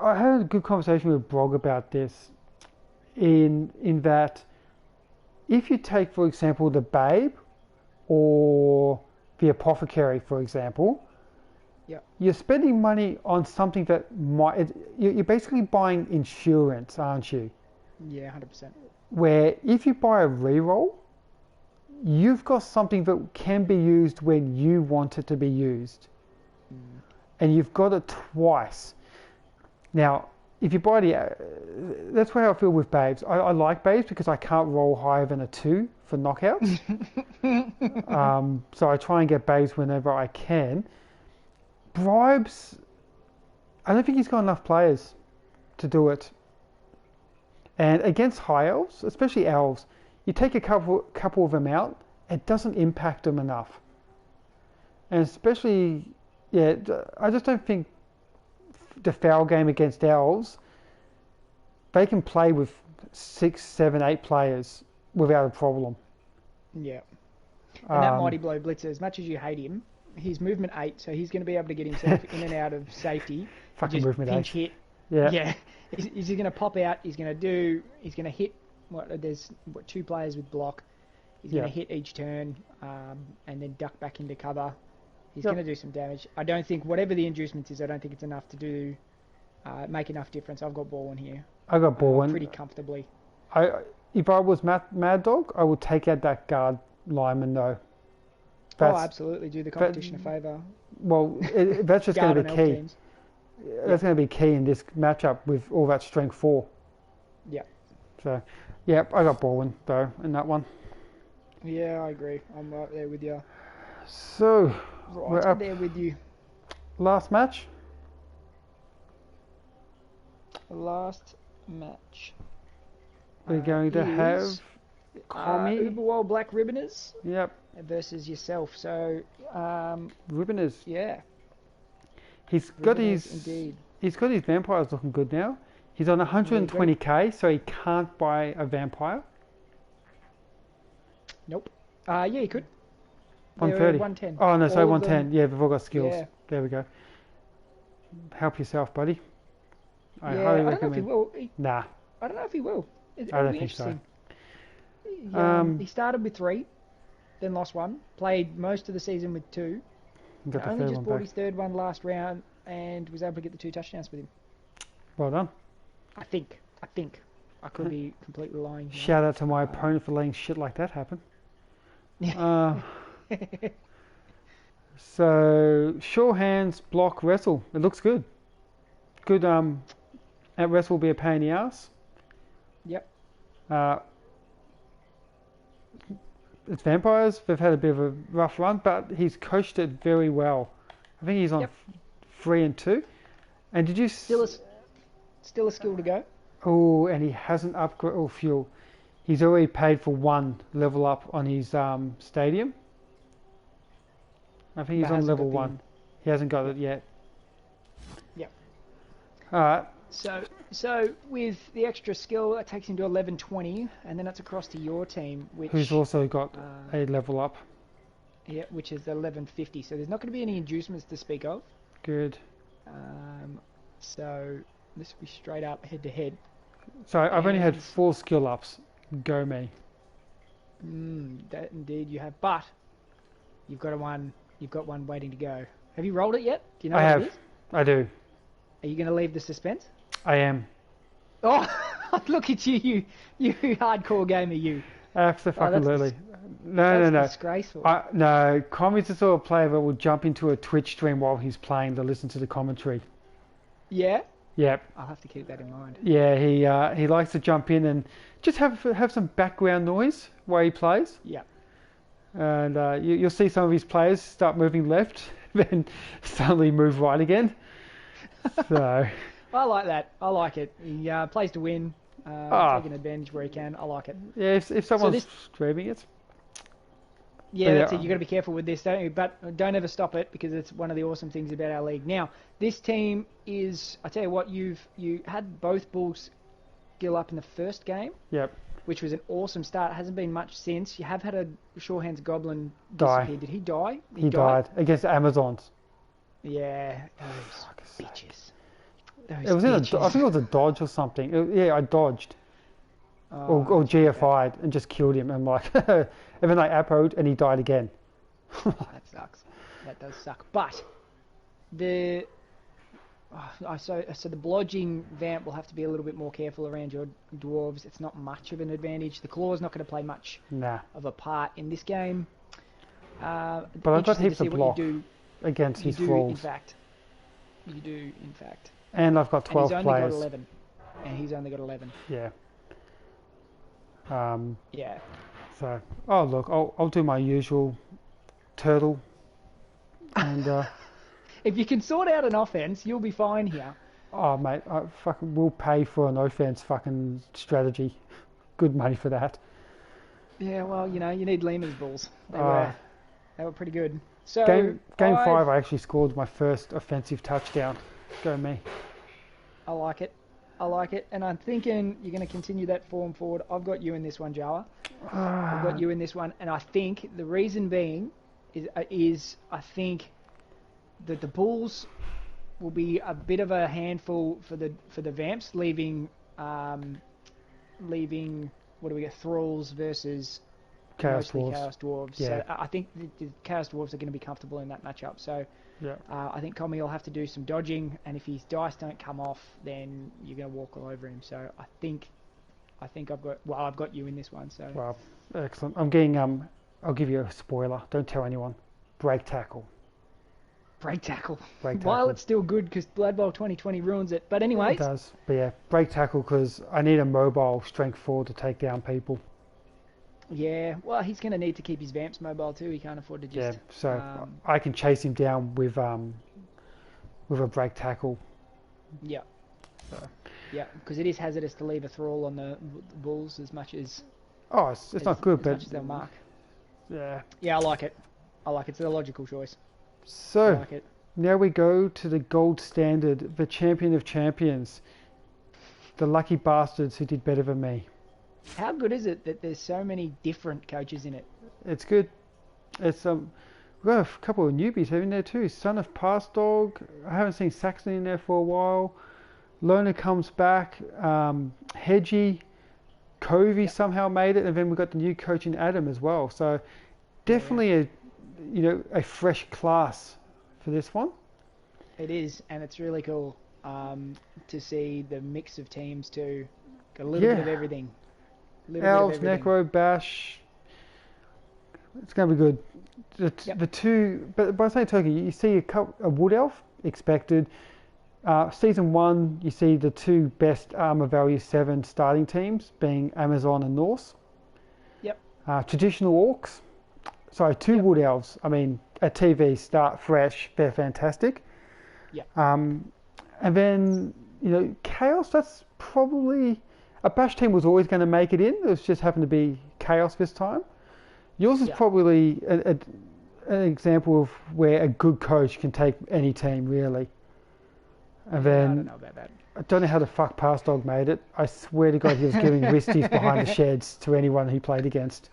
I had a good conversation with Brog about this, in that if you take, for example, the Babe or the Apothecary, for example, Yep. you're spending money on something that you're basically buying insurance, aren't you? Yeah, 100%. Where if you buy a reroll, you've got something that can be used when you want it to be used. And you've got it twice. Now, if you buy that's where I feel with Babes. I like Babes because I can't roll higher than a 2 for knockouts. So I try and get Babes whenever I can. Bribes, I don't think he's got enough players to do it. And against High Elves, especially Elves, you take a couple of them out, it doesn't impact them enough. And especially, yeah, I just don't think the foul game against Elves, they can play with 6, 7, 8 players without a problem. Yeah. And that Mighty Blow Blitzer, as much as you hate him, he's movement 8, so he's going to be able to get himself in and out of safety. Fucking just movement pinch 8. hit. Yeah. Yeah. He's going to pop out. He's going to hit. There's 2 players with block. He's going to hit each turn, and then duck back into cover. He's going to do some damage. I don't think whatever the inducements is, I don't think it's enough to do make enough difference. I've got Baldwin here. I got Baldwin pretty comfortably. If I was Mad Dog, I would take out that guard lineman though. Absolutely. Do the competition a favour. Well, that's just going to be key. Teams. That's going to be key in this matchup with all that strength 4. Yeah. So, yeah, I got Baldwin though in that one. Yeah, I agree. I'm right there with you. So, Right, I'm there with you. Last match. Last match. We're going to have Commie. OBBL Black Ribboners. Yep. Versus yourself. So, Ribboners. Yeah. He's got indeed. He's got his vampires looking good now. He's on 120k, so he can't buy a vampire. Nope. Yeah, he could. 130. 110. Oh no, so 110. Yeah, they've all got skills. Yeah. There we go. Help yourself, buddy. I Yeah, highly I don't know recommend. if he will. Nah. I don't know if he will. I don't think so. He started with 3, then lost 1. Played most of the season with 2. Got the Only third just one bought back. his third one last round and was able to get the 2 touchdowns with him. Well done. I think. I could be completely lying here. Shout out to my opponent for letting shit like that happen. Uh, so, sure hands, block, wrestle. It looks good. Good, at wrestle will be a pain in the ass. Yep. It's vampires. They've had a bit of a rough run, but he's coached it very well. I think he's on 3 and 2. And did you still a skill to go? Oh, and he hasn't upgraded fuel. He's already paid for 1 level up on his stadium. I think he's on level 1. He hasn't got it yet. Yep. All right. So with the extra skill, that takes him to 1120, and then it's across to your team, who's also got a level up. Yeah, which is 1150. So there's not going to be any inducements to speak of. Good. So this will be straight up head to head. So I've only had 4 skill ups. Go me. That indeed you have, but you've got one waiting to go. Have you rolled it yet? Do you know what it is? I do. Are you going to leave the suspense? I am. Oh, look at you hardcore gamer, you. Absolutely. No. Disgraceful. No, Commy's the sort of player that will jump into a Twitch stream while he's playing to listen to the commentary. Yeah? Yep. I'll have to keep that in mind. Yeah, he likes to jump in and just have some background noise while he plays. Yeah. And you'll see some of his players start moving left, then suddenly move right again. So. I like that. I like it. He plays to win, taking advantage where he can. I like it. Yeah, if someone's streaming it. Yeah, that's it. You've got to be careful with this, don't you? But don't ever stop it, because it's one of the awesome things about our league. Now, this team is, I tell you what, you had both Bulls skill up in the first game. Yep. Which was an awesome start. It hasn't been much since. You have had a Sure Hands Goblin disappear. Did he die? He died against Amazons. Yeah, those bitches. It was I think it was a dodge or something. I dodged. Or GFI'd and just killed him. And like, and then I appoed and he died again. That sucks. That does suck. But the the blodging vamp will have to be a little bit more careful around your dwarves. It's not much of an advantage. The claw's not going to play much of a part in this game. But I've got heaps of block against his thralls. You do, in fact. And I've got 12 players. He's only got 11. Yeah. Yeah. So, look, I'll do my usual turtle. And if you can sort out an offense, you'll be fine here. Oh, mate, I fucking will pay for an offense fucking strategy. Good money for that. Yeah, well, you need Lima's balls. They were pretty good. So game 5, I actually scored my first offensive touchdown. Go me. I like it. And I'm thinking you're going to continue that form forward. I've got you in this one, Jawa. I've got you in this one, and I think the reason being is I think that the Bulls will be a bit of a handful for the Vamps, leaving what do we get, Thralls versus Chaos Dwarves. Yeah. So I think the Chaos Dwarves are going to be comfortable in that matchup. So yeah. I think Comey will have to do some dodging, and if his dice don't come off, then you're going to walk all over him. So I think I've got you in this one. So wow, excellent. I'm getting I'll give you a spoiler. Don't tell anyone. Break tackle. While it's still good, because Blood Bowl 2020 ruins it. But anyways. It does. But yeah, break tackle, because I need a mobile strength 4 to take down people. Yeah, well, he's going to need to keep his Vamps mobile too. He can't afford to just... Yeah, so I can chase him down with a break tackle. Yeah. So. Yeah, because it is hazardous to leave a thrall on the Bulls as much as... Oh, it's not good, but... As much as they'll mark. Yeah. Yeah, I like it. It's a logical choice. So, now we go to the gold standard, the champion of champions. The lucky bastards who did better than me. How good is it that there's so many different coaches in it? It's good. It's we've got a couple of newbies in there too. Son of Past Dog. I haven't seen Saxon in there for a while. Lona comes back. Hedgie, Covey somehow made it, and then we've got the new coach in Adam as well. So definitely a fresh class for this one. It is, and it's really cool. to see the mix of teams too. Got a little bit of Yeah. everything. A little bit of Elves, everything. Necro, Bash. It's going to be good. Yep. The two, but by the same token, you see a Wood Elf expected. Season 1, you see the two best Armor Value 7 starting teams being Amazon and Norse. Yep. Traditional Orcs. Sorry, two Yep. Wood Elves. I mean, at TV, start fresh. They're fantastic. Yep. And then, Chaos, that's probably... A Bash team was always going to make it in. It just happened to be Chaos this time. Yours is Yep. probably an example of where a good coach can take any team, really. And Yeah, I then... don't know about that. I don't know how the fuck Pass Dog made it. I swear to God, he was giving wristies behind the sheds to anyone he played against.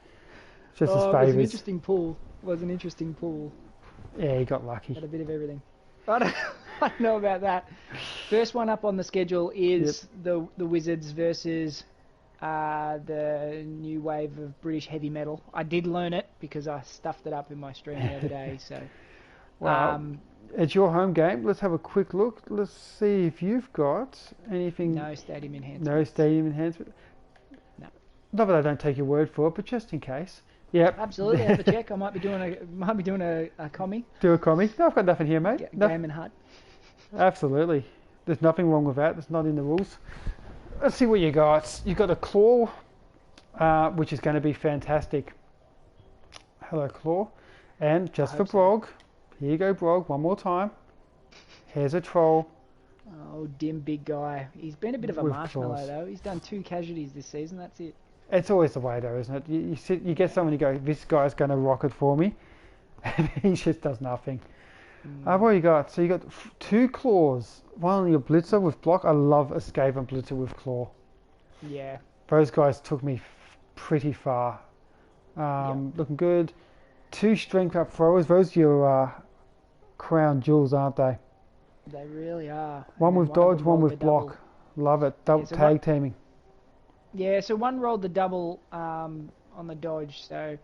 Just as It was an favours. interesting pool. Was an interesting pool. Yeah, he got lucky. Had a bit of everything. I don't know about that. First one up on the schedule is the Wizards versus the new wave of British heavy metal. I did learn it because I stuffed it up in my stream the other day. So, Wow. It's your home game. Let's have a quick look. Let's see if you've got anything. no stadium enhancement. No stadium enhancement. No. Not that I don't take your word for it, but just in case. Yep. Absolutely, have a check. I might be doing a commie. Do a comic. No, I've got nothing here, mate. Game and hut. Absolutely. There's nothing wrong with that. It's not in the rules. Let's see what you got. You've got a Claw, which is going to be fantastic. Hello, Claw. And just for hope so. Brog, here you go, Brog, one more time. Here's a Troll. Oh, dim big guy. He's been a bit of a With marshmallow claws. though. He's done 2 casualties this season. That's it. It's always the way, though, isn't it? You get someone, you go, this guy's going to rock it for me. And he just does nothing. What you got? So you got 2 Claws. One on your Blitzer with block. I love Escape and Blitzer with Claw. Yeah. Those guys took me pretty far. Looking good. 2 Strength Up Throwers. Those are your crown jewels, aren't they? They really are. One And with then dodge, of them one rolled with the double. block. Love it. Double so tag teaming. Yeah, so one rolled the double on the dodge, so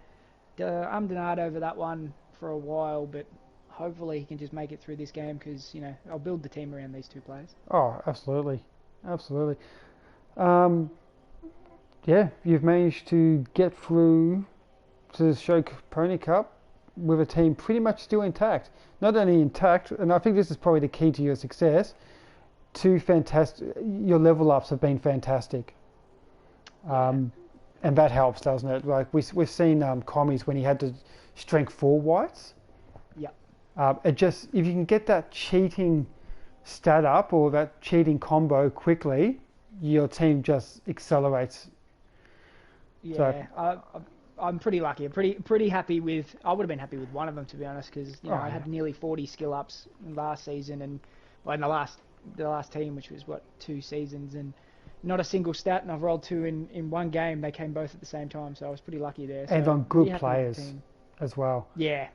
I'm denied over that one for a while, but hopefully he can just make it through this game because, I'll build the team around these 2 players. Oh, absolutely. Absolutely. Yeah, you've managed to get through to the Show Pony Cup with a team pretty much still intact. Not only intact, and I think this is probably the key to your success, 2 fantastic, your level ups have been fantastic. And that helps, doesn't it? Like we've seen commies when he had to strength 4 whites. Yeah. It just, if you can get that cheating stat up or that cheating combo quickly, your team just accelerates. Yeah, I'm pretty lucky. I'm pretty happy with. I would have been happy with one of them, to be honest, because I had nearly 40 skill ups last season, and in the last team, which was 2 seasons, and not a single stat, and I've rolled 2 in one game. They came both at the same time, so I was pretty lucky there. So And on pretty good happy with the players team. as well. Yeah.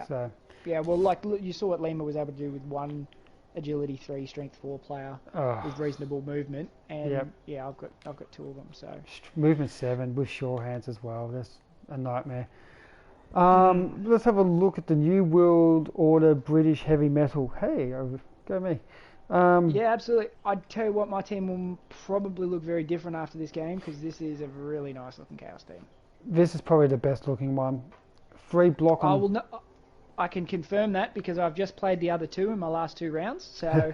So Yeah, well, like you saw what Lima was able to do with 1 agility 3, strength 4 player with reasonable movement, and I've got 2 of them. So movement 7 with sure hands as well. That's a nightmare. Let's have a look at the New World Order British Heavy Metal. Hey, go me. yeah, absolutely. I'd tell you what, my team will probably look very different after this game because this is a really nice looking Chaos team. This is probably the best looking one. 3 block on. I can confirm that because I've just played the other 2 in my last 2 rounds. So,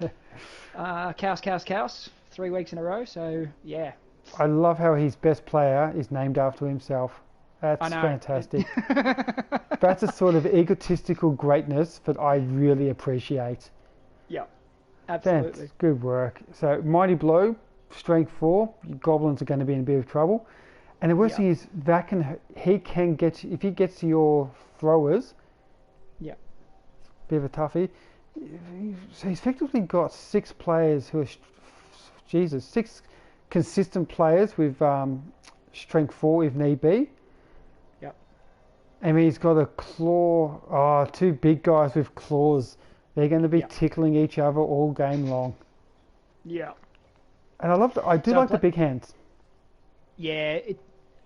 Chaos, 3 weeks in a row. So, yeah. I love how his best player is named after himself. That's I know. fantastic. That's a sort of egotistical greatness that I really appreciate. Yeah, absolutely. That's good work. So, Mighty Blow, Strength 4. Goblins are going to be in a bit of trouble. And the worst thing is, he can get, if he gets to your throwers, bit of a toughie. So he's effectively got 6 players who are, 6 consistent players with strength 4 if need be. Yep. I mean, he's got a claw. 2 big guys with claws. They're going to be tickling each other all game long. Yeah. And I do like the big hands. Yeah,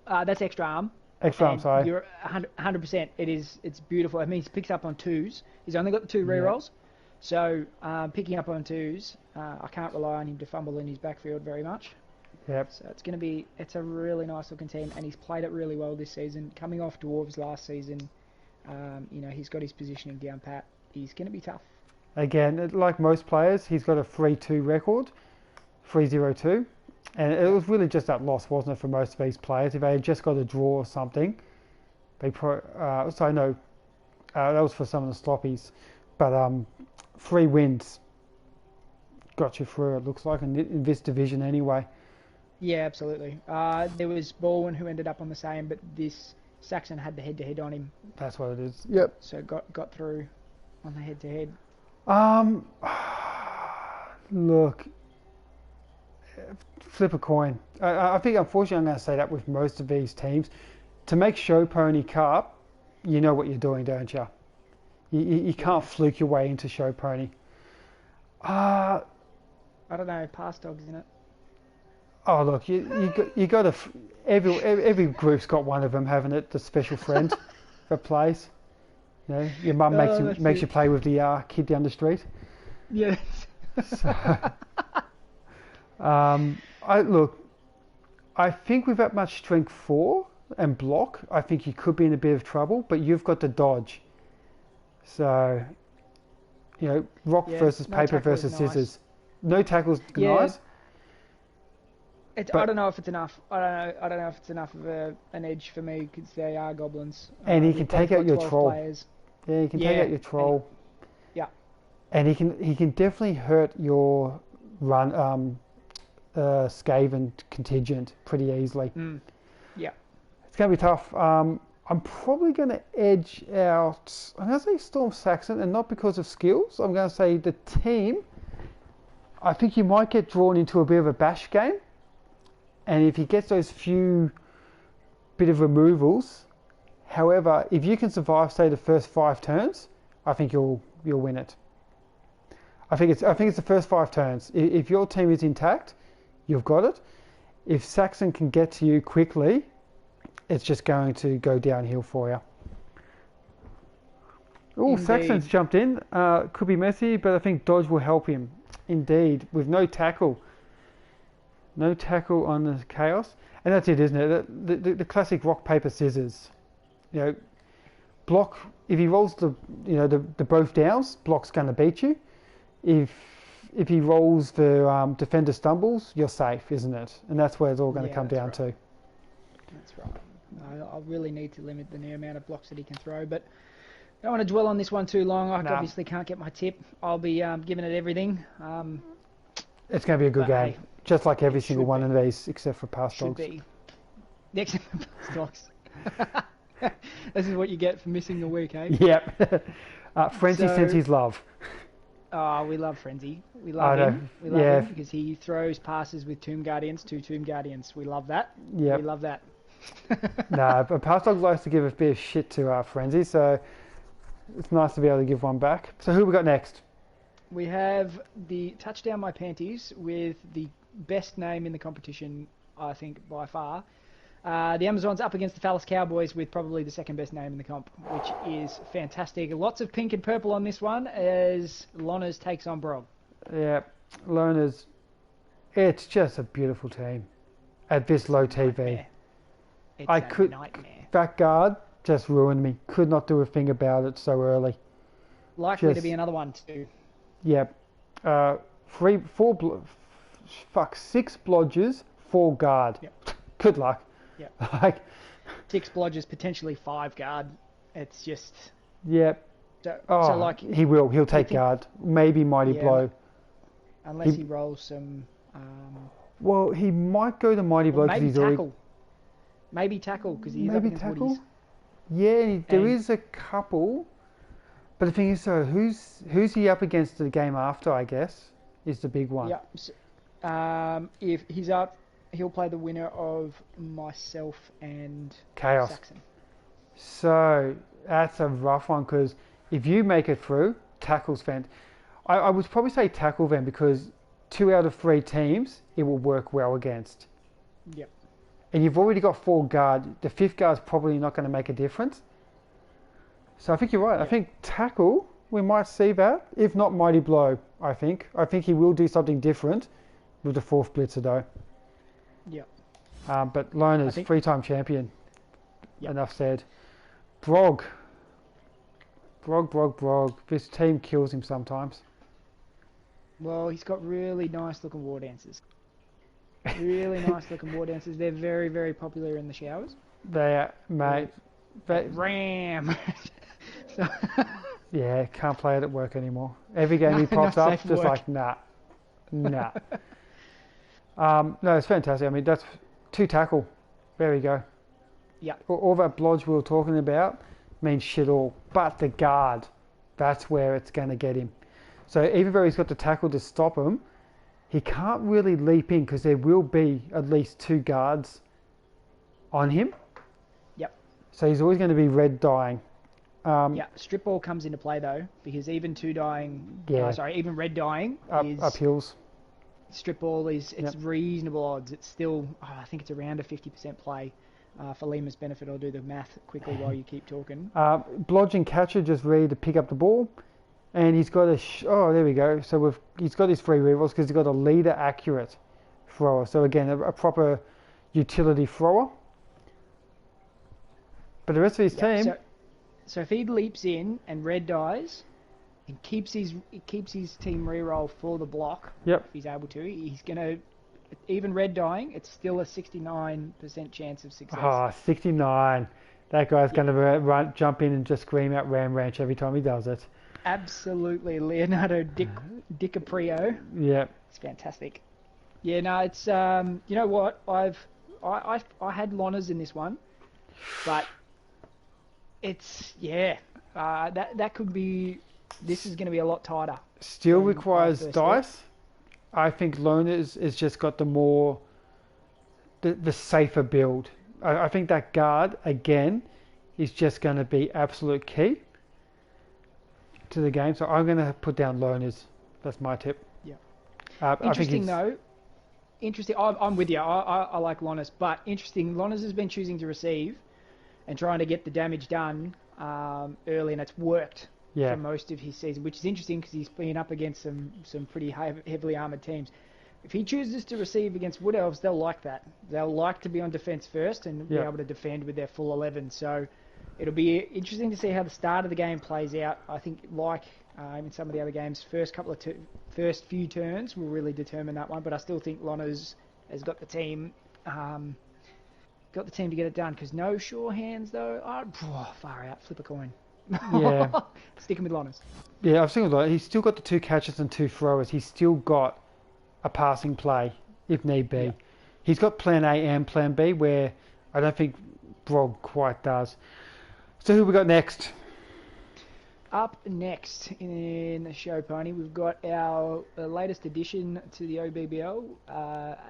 that's extra arm. Extra arm, sorry. You're 100%. It's beautiful. I mean, he picks up on 2s. He's only got the 2 rerolls. So picking up on twos, I can't rely on him to fumble in his backfield very much. Yep. So it's a really nice looking team, and he's played it really well this season. Coming off Dwarves last season, he's got his positioning down pat. He's going to be tough. Again, like most players, he's got a 3-2 record, 3-0-2. And it was really just that loss, wasn't it, for most of these players? If they had just got a draw or something, that was for some of the sloppies. But 3 wins got you through, it looks like, in this division anyway. Yeah, absolutely. There was Baldwin who ended up on the same, but this Saxon had the head-to-head on him. That's what it is. Yep. So got through on the head-to-head. Look, flip a coin. I think, unfortunately, I'm going to say that with most of these teams. To make Show Pony Cup, you know what you're doing, don't you? You can't fluke your way into Show Pony. I don't know, pass dogs in it. Oh, look, you got to. Every group's got one of them, haven't it? The special friend that plays. You know, your mum makes you play with the kid down the street. Yes. So, I think with that much strength 4 and block, I think you could be in a bit of trouble. But you've got to dodge. So, rock versus paper versus scissors. No tackles nice. I don't know if it's enough. I don't know if it's enough of an edge for me because they are goblins. And he can take out your troll. Players. Yeah, he can take out your troll. And he can definitely hurt your run Skaven contingent pretty easily. Yeah. It's going to be tough. I'm probably going to edge out. I'm going to say Storm Saxon, and not because of skills. I'm going to say the team. I think you might get drawn into a bit of a bash game. And if he gets those few bit of removals, however, if you can survive, say, the first 5 turns, I think you'll win it. I think it's the first 5 turns. If your team is intact, you've got it. If Saxon can get to you quickly, it's just going to go downhill for you. Oh, Saxon's jumped in. Could be messy, but I think dodge will help him. Indeed, with no tackle. No tackle on the chaos. And that's it, isn't it? The classic rock, paper, scissors. Block, if he rolls the both downs, block's going to beat you. If he rolls the defender stumbles, you're safe, isn't it? And that's where it's all going to come down to. That's right. I really need to limit the amount of blocks that he can throw, but I don't want to dwell on this one too long. I obviously can't get my tip. I'll be giving it everything. It's going to be a good game, just like every single one of these, except for pass dogs. Should be. Except for pass dogs. This is what you get for missing the week, eh? Yep. Frenzy sends his love. Oh, we love Frenzy. We love him. We love him because he throws passes with Tomb Guardians to Tomb Guardians. We love that. Yeah. We love that. But Pass Dog likes to give a bit of shit to Frenzy, so it's nice to be able to give one back. So who we got next? We have the Touchdown My Panties with the best name in the competition, I think, by far. The Amazons up against the Phallus Cowboys with probably the second best name in the comp, which is fantastic. Lots of pink and purple on this one as Loners takes on Brog. Yeah, Loners, it's just a beautiful team at this low TV. It's a nightmare. That guard just ruined me. Could not do a thing about it so early. Likely to be another one too. Yep. 6 blodgers, 4 guard. Yep. Good luck. Yep. 6 blodgers, potentially 5 guard. It's just. Yep. He'll take guard. Maybe Mighty Blow. Unless he rolls some. Well, he might go to Mighty Blow because he's already. Maybe tackle because he's up against Woodies. Yeah, there is a couple. But the thing is, so who's he up against the game after? I guess is the big one. Yeah. So, if he's up, he'll play the winner of myself and Chaos. Saxon. So that's a rough one because if you make it through, tackles fan. I would probably say tackle then because 2 out of 3 teams it will work well against. Yep. And you've already got 4 guard. The 5th guard's probably not going to make a difference. So I think you're right. Yep. I think tackle we might see that. If not Mighty Blow, I think. I think he will do something different with the fourth blitzer though. Yep. But Lerner's think- 3-time champion. Yep. Enough said. Brog. This team kills him sometimes. Well, he's got really nice looking war dancers. Really nice looking war dancers. They're very, very popular in the showers. They are, mate. Ram. So, Yeah, can't play it at work anymore. Every game he Not pops up, safe just work. like, nah. No, it's fantastic. I mean, that's 2 tackle. There we go. yeah. All that blodge we were talking about means shit all. But the guard, that's where it's going to get him. So even though he's got the tackle to stop him, he can't really leap in because there will be at least 2 guards on him. Yep. So he's always going to be red dying. Yeah. Strip ball comes into play though, because even even red dying is Up hills. strip ball it's Yep. reasonable odds. It's still, I think it's around a 50% play. For Lima's benefit, I'll do the math quickly while you keep talking. Blodge and catcher just ready to pick up the ball. And he's got there we go. So he's got his 3 rerolls because he's got a leader accurate thrower. So again, a proper utility thrower. But the rest of his team... So if he leaps in and red dies, and keeps his team reroll for the block, Yep. if he's able to, he's gonna, even red dying, it's still a 69% chance of success. 69. That guy's going to jump in and just scream out Ram Ranch every time he does it. Absolutely, Leonardo DiCaprio. Yeah. It's fantastic. Yeah, no, it's you know what, I had Lonners in this one, but it's that could be. This is going to be a lot tighter. Still requires dice. I think Loner's has just got the safer build. I think that guard again is just going to be absolute key to the game. So I'm going to put down Loner's. That's my tip. Yeah. Interesting though. Interesting. I'm with you. I like Lonis, but interesting. Lonis has been choosing to receive and trying to get the damage done early, and it's worked for most of his season, which is interesting because he's been up against some pretty heavily armoured teams. If he chooses to receive against Wood Elves, they'll like that. They'll like to be on defence first and be able to defend with their full 11. So it'll be interesting to see how the start of the game plays out. I think, like in some of the other games, first few turns will really determine that one. But I still think Loner's has got the team to get it done. Because no sure hands though. Far out. Flip a coin. Yeah. Sticking with Loner's. Yeah, I've seen a lot. He's still got the 2 catches and 2 throwers. He's still got a passing play if need be. Yeah. He's got plan A and plan B where I don't think Brog quite does. So who we got next? Up next in the show, Pony, we've got our latest addition to the OBBL,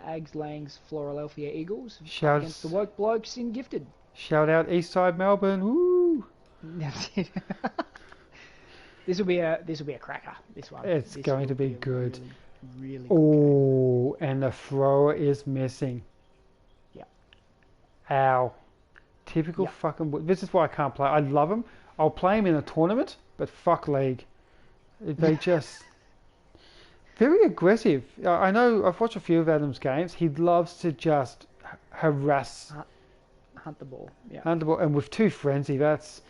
Ags Lang's Philadelphia Eagles against the Woke Blokes in Gifted. Shout out Eastside Melbourne. Woo! That's it. This will be a cracker. This one. It's going to be good. Really good. Oh, and the thrower is missing. Yeah. Ow. Typical fucking... This is why I can't play. I love him. I'll play him in a tournament, but fuck league. They just... Very aggressive. I know, I've watched a few of Adam's games. He loves to just harass... Hunt the ball. Yeah. Hunt the ball. And with 2 frenzy, that's...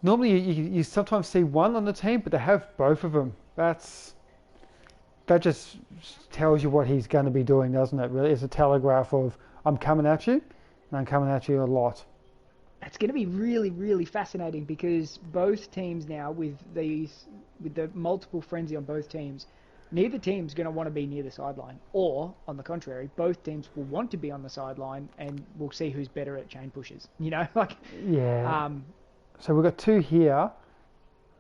Normally you sometimes see one on the team, but they have both of them. That just tells you what he's going to be doing, doesn't it? Really, it's a telegraph of I'm coming at you, and I'm coming at you a lot. It's going to be really, really fascinating because both teams now, with the multiple frenzy on both teams, neither team's going to want to be near the sideline. Or, on the contrary, both teams will want to be on the sideline, and we'll see who's better at chain pushes. You know, Yeah. So we've got 2 here.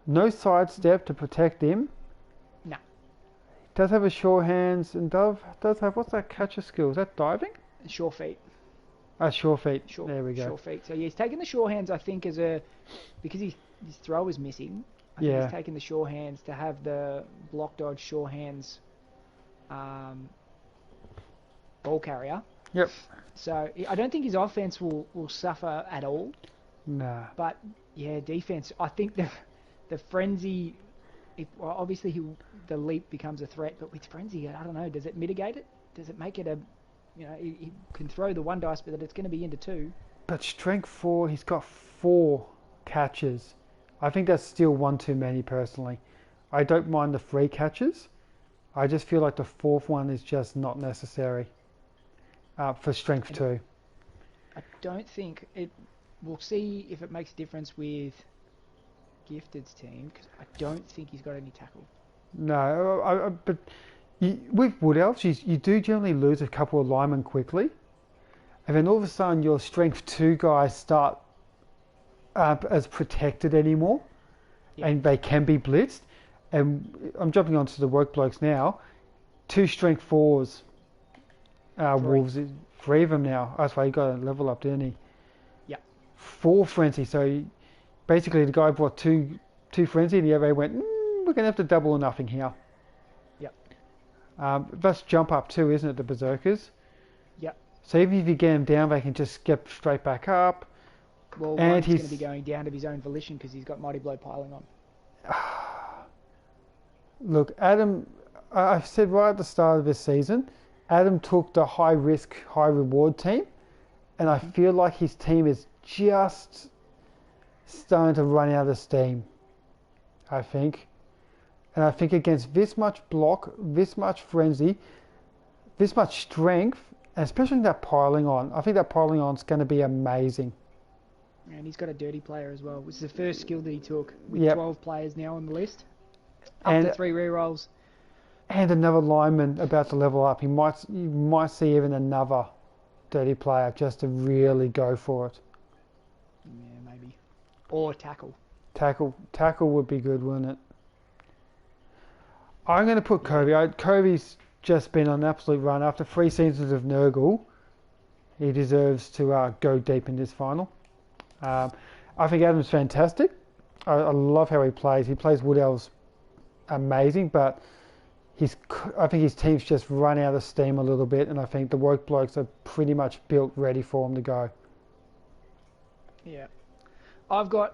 No sidestep to protect him. No. Does have a sure hands, and does have, what's that catcher skill? Is that diving? Sure feet. Sure feet. There we go. Sure feet. So he's taken the sure hands, I think, because his throw is missing. I think he's taken the sure hands to have the block dodge sure hands ball carrier. Yep. So I don't think his offense will suffer at all. Nah. But yeah, defense. I think the frenzy. Well, obviously the leap becomes a threat, but with frenzy, I don't know. Does it mitigate it? Does it make it a, he can throw the one dice, but it's going to be into two. But strength 4, he's got 4 catches. I think that's still one too many personally. I don't mind the 3 catches. I just feel like the 4th one is just not necessary for strength 2. I don't think it. We'll see if it makes a difference with Gifted's team, because I don't think he's got any tackle. No, but with Wood Elves, you do generally lose a couple of linemen quickly, and then all of a sudden your strength 2 guys start as protected anymore, and they can be blitzed. And I'm jumping onto the work blokes now. 2 strength 4s, Wolves, 3 of them now. That's why he got a level up, didn't he? Yeah. 4 frenzy. So basically, the guy brought two frenzy, and the other went, we're going to have to double or nothing here. Yep. That's jump up too, isn't it, the Berserkers? Yep. So even if you get him down, they can just get straight back up. Well, and he's going to be going down of his own volition because he's got Mighty Blow piling on. Look, Adam, I've said right at the start of this season, Adam took the high risk, high reward team, and I feel like his team is just starting to run out of steam, I think. And I think against this much block, this much frenzy, this much strength, and especially that piling on, I think that piling on is going to be amazing. And he's got a dirty player as well, which is the first skill that he took with 12 players now on the list. Up to 3 rerolls. And another lineman about to level up. You might see even another dirty player just to really go for it. Yeah, maybe. Or tackle. Tackle would be good, wouldn't it? I'm going to put Kobe. Kobe's just been on an absolute run. After 3 seasons of Nurgle, he deserves to go deep in this final. I think Adam's fantastic. I love how he plays. He plays Wood Elves amazing, but I think his team's just run out of steam a little bit, and I think the woke blokes are pretty much built ready for him to go. Yeah, I've gone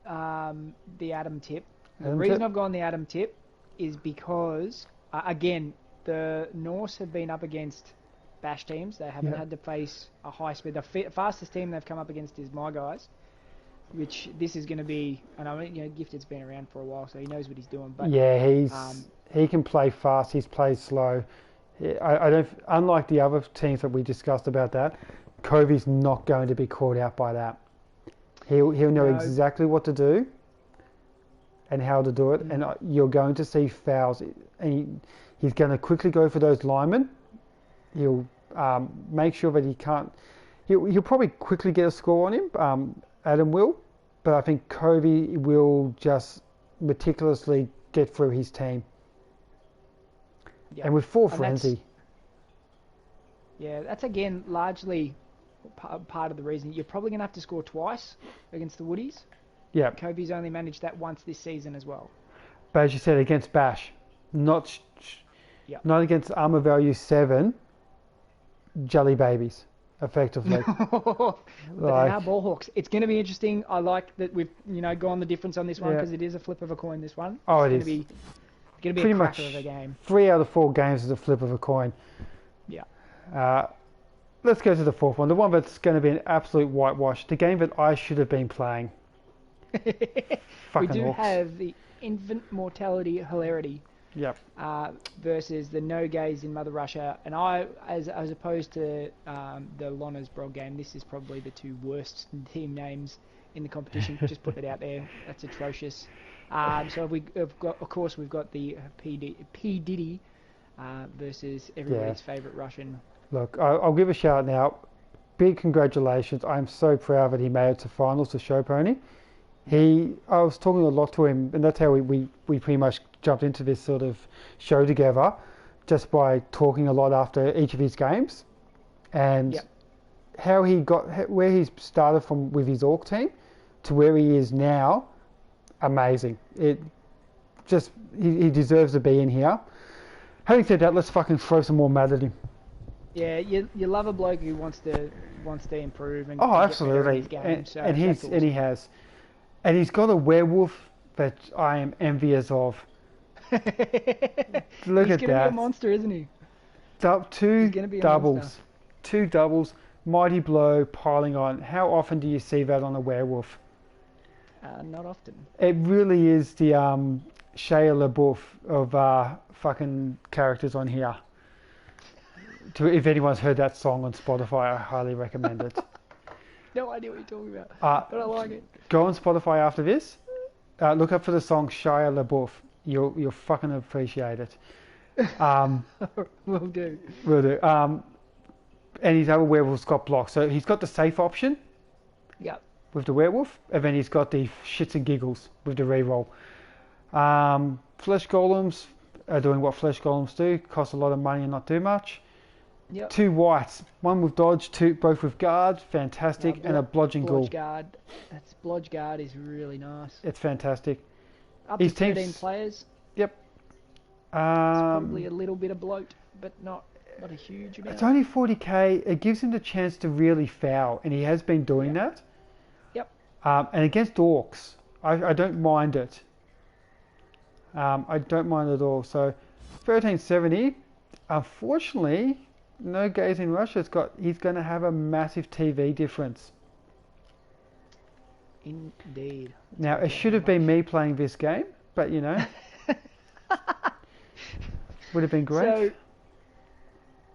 the Adam tip. The reason I've gone the Adam tip is because again, the Norse have been up against bash teams. They haven't had to face a high speed. The fastest team they've come up against is my guys, which this is going to be. And I mean, Gifted's been around for a while, so he knows what he's doing. But yeah, he can play fast. He's played slow. I don't. Unlike the other teams that we discussed about that, Covey's not going to be caught out by that. He'll know exactly what to do and how to do it, and you're going to see fouls. And he's going to quickly go for those linemen. He'll make sure that he can't. He'll probably quickly get a score on him. Adam will, but I think Covey will just meticulously get through his team. Yeah. And with 4 frenzy. That's again largely part of the reason. You're probably going to have to score twice against the Woodies. Yeah. Kobe's only managed that once this season as well. But as you said, against Bash, not against armor value 7, jelly babies, effectively. But they are ball hawks. It's going to be interesting. I like that we've gone the difference on this one because it is a flip of a coin. This one. It's going to be a cracker of a game. 3 out of 4 games is a flip of a coin. Yeah. Let's go to the 4th one. The one that's going to be an absolute whitewash. The game that I should have been playing. We do have the infant mortality hilarity. Yep. Versus the no gays in Mother Russia, and as opposed to the Lonners Brawl game, this is probably the 2 worst team names in the competition. Just put that out there. That's atrocious. So we've got the P Diddy versus everybody's favourite Russian. Look, I'll give a shout now. Big congratulations. I'm so proud that he made it to finals to Show Pony. I was talking a lot to him, and that's how we pretty much jumped into this sort of show together, just by talking a lot after each of his games, and how he got where he started from with his Orc team to where he is now. Amazing. He deserves to be in here. Having said that, let's fucking throw some more mad at him. Yeah, you love a bloke who wants to improve and absolutely, get better in his game, and he has. And he's got a werewolf that I am envious of. Look He's at gonna be a that. monster, isn't he? Two He's gonna be a doubles. monster. Two doubles. Mighty blow piling on. How often do you see that on a werewolf? Not often. It really is the Shia LaBeouf of fucking characters on here. If anyone's heard that song on Spotify, I highly recommend it. No idea what you're talking about, but I like it. Go on Spotify after this. Look up for the song Shia LaBeouf. You'll fucking appreciate it. Will do. Will do. And his other werewolf's got blocks. So he's got the safe option. Yep. With the werewolf, and then he's got the shits and giggles with the reroll. Flesh golems are doing what flesh golems do, cost a lot of money and not do much. Yep. Two whites, one with dodge, both with guard, fantastic, and a blodging ghoul. Blodge guard is really nice. It's fantastic. Up to 13 players. Yep. It's probably a little bit of bloat, but not a huge amount. It's only 40k. It gives him the chance to really foul, and he has been doing that. Yep. And against orcs, I don't mind it. I don't mind it at all. So 1370. Unfortunately, no gays in Russia. He's going to have a massive TV difference. Indeed. Now it should have been me playing this game, but you know, would have been great.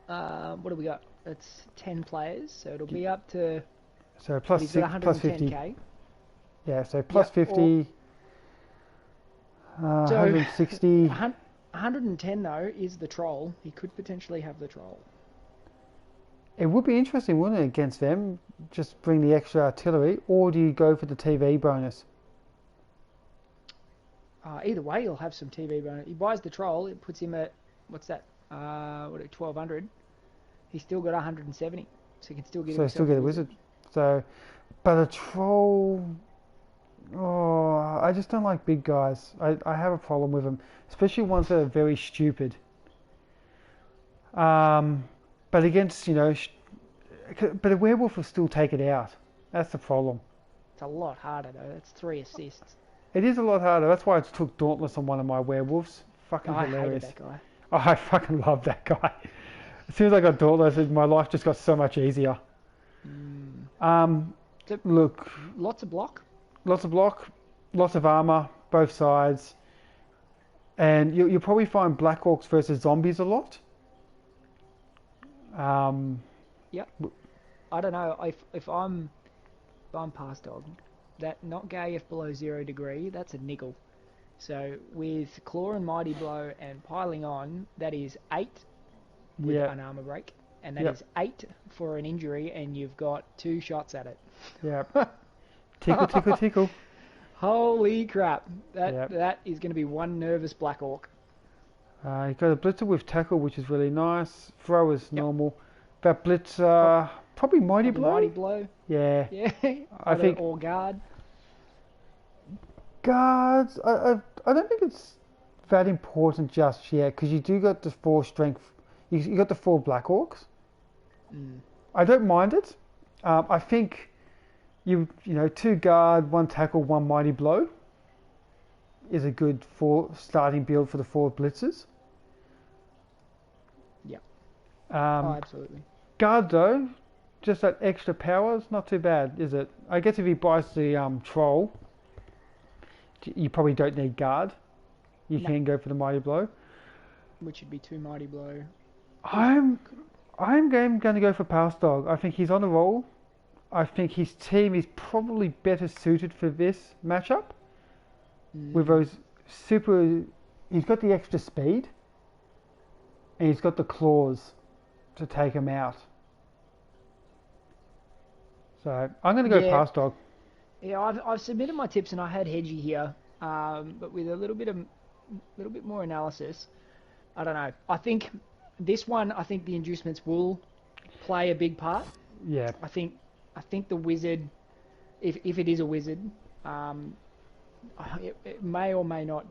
So, what do we got? It's 10 players, so it'll be up to. So plus 110k. Yeah, so plus 50. 160. 110 though is the troll. He could potentially have the troll. It would be interesting, wouldn't it, against them? Just bring the extra artillery, or do you go for the TV bonus? Either way, he'll have some TV bonus. He buys the troll. It puts him at what's that? 1200. He's still got 170, so he can still get. So still get a wizard. So, but a troll. Oh, I just don't like big guys. I have a problem with them, especially ones that are very stupid. But against, but a werewolf will still take it out. That's the problem. It's a lot harder though. That's 3 assists. It is a lot harder. That's why I took Dauntless on one of my werewolves. Fucking hilarious. I hated that guy. Oh, I fucking love that guy. As soon as I got Dauntless, my life just got so much easier. So, look. Lots of block, lots of armor, both sides. And you'll probably find Black Orcs versus zombies a lot. Yep. I don't know if I'm past dog, that not gay if below 0 degree, that's a niggle. So with claw and mighty blow and piling on, that is 8 with an armor break, and that is 8 for an injury, and you've got 2 shots at it. Yeah. Tickle, tickle, tickle. Holy crap! That is going to be one nervous Black Orc. You got a blitzer with tackle, which is really nice. Throw is normal. That blitzer, probably mighty blow. Mighty blow. Yeah. Yeah. I think. Or guard. Guards. I don't think it's that important just yet, because you do got the 4 strength. You got the 4 Black Orcs. I don't mind it. I think you 2 guard, 1 tackle, 1 mighty blow is a good starting build for the 4 blitzers. Yeah. Absolutely. Guard though, just that extra power is not too bad, is it? I guess if he buys the troll, you probably don't need guard. You can go for the mighty blow. Which would be 2 mighty blow. I'm going to go for Pass Dog. I think he's on a roll. I think his team is probably better suited for this matchup. With those he's got the extra speed, and he's got the claws to take him out. So I'm going to go Pass Dog. Yeah, I've submitted my tips, and I had Hedgie here, but with a little bit more analysis. I don't know. I think this one, the inducements will play a big part. Yeah. I think the wizard, if it is a wizard, it may or may not.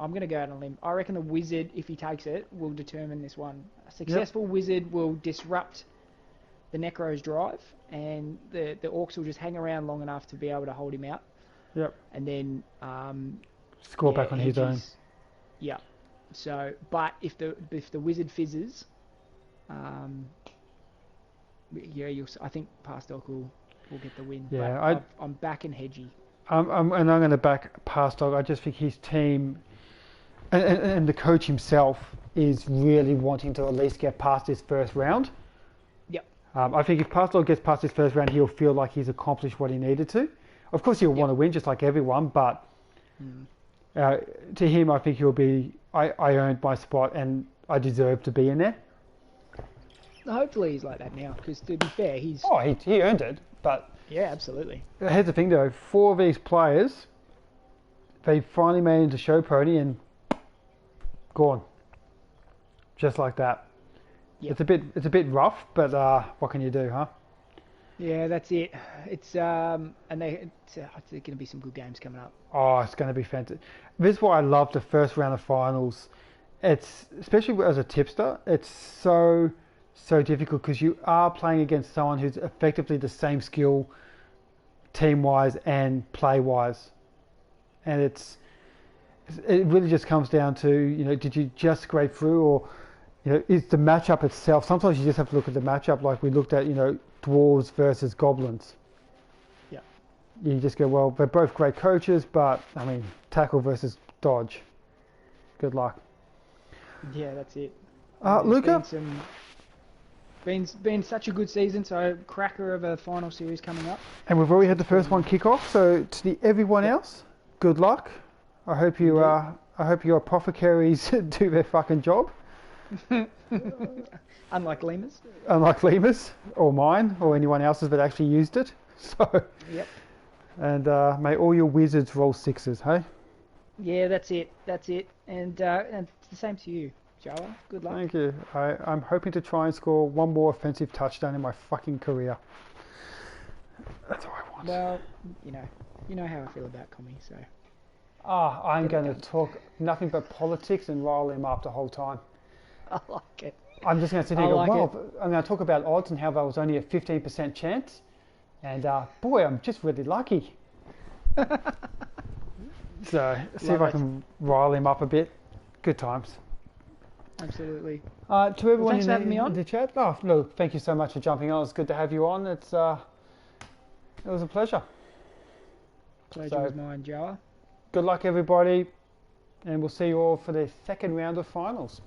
I'm going to go out on a limb. I reckon the wizard, if he takes it, will determine this one. A successful wizard will disrupt the Necro's drive, and the orcs will just hang around long enough to be able to hold him out. Yep. and then Score back on his own. Hedges. Yeah. So, but if the wizard fizzes, I think Pastok will get the win. Yeah, but I'm backing Hedgie. and I'm going to back Pastok. I just think his team and the coach himself is really wanting to at least get past this first round. Yep. I think if Pastok gets past this first round, he'll feel like he's accomplished what he needed to. Of course, he'll want to win just like everyone, but to him, I think he'll be, I earned my spot and I deserve to be in there. Hopefully he's like that now, because to be fair, he's... Oh, he earned it, but... Yeah, absolutely. Here's the thing though, 4 of these players, they finally made into show pony and gone. Just like that. Yep. It's a bit rough, but what can you do, huh? Yeah, that's it. It's and it's going to be some good games coming up. Oh, it's going to be fantastic. This is why I love the first round of finals. It's, especially as a tipster, it's so difficult because you are playing against someone who's effectively the same skill team-wise and play-wise. And it really just comes down to, did you just scrape through, or, is the matchup itself. Sometimes you just have to look at the matchup like we looked at, dwarves versus goblins. Yeah. You just go, well, they're both great coaches, but, tackle versus dodge. Good luck. Yeah, that's it. Luca? Been such a good season, so cracker of a final series coming up. And we've already had the first one kick off, so to everyone else, good luck. I hope your apothecaries do their fucking job. Unlike lemurs. Unlike lemurs, or mine, or anyone else's that actually used it. So. Yep. And may all your wizards roll 6s, hey? Yeah, that's it. And it's the same to you, Joa. Good luck. Thank you. I'm hoping to try and score one more offensive touchdown in my fucking career. That's all I want. Well, you know how I feel about Commy, so. I'm going to talk nothing but politics and rile him up the whole time. I like it. I'm just going to sit here and go, I'm going to talk about odds and how there was only a 15% chance. And boy, I'm just really lucky. So, see if I can rile him up a bit. Good times. Absolutely. To everyone thanks for having me on. in the chat. Oh, look, thank you so much for jumping on. It's good to have you on. It was a pleasure. Pleasure was mine, Joa. Good luck, everybody. And we'll see you all for the second round of finals.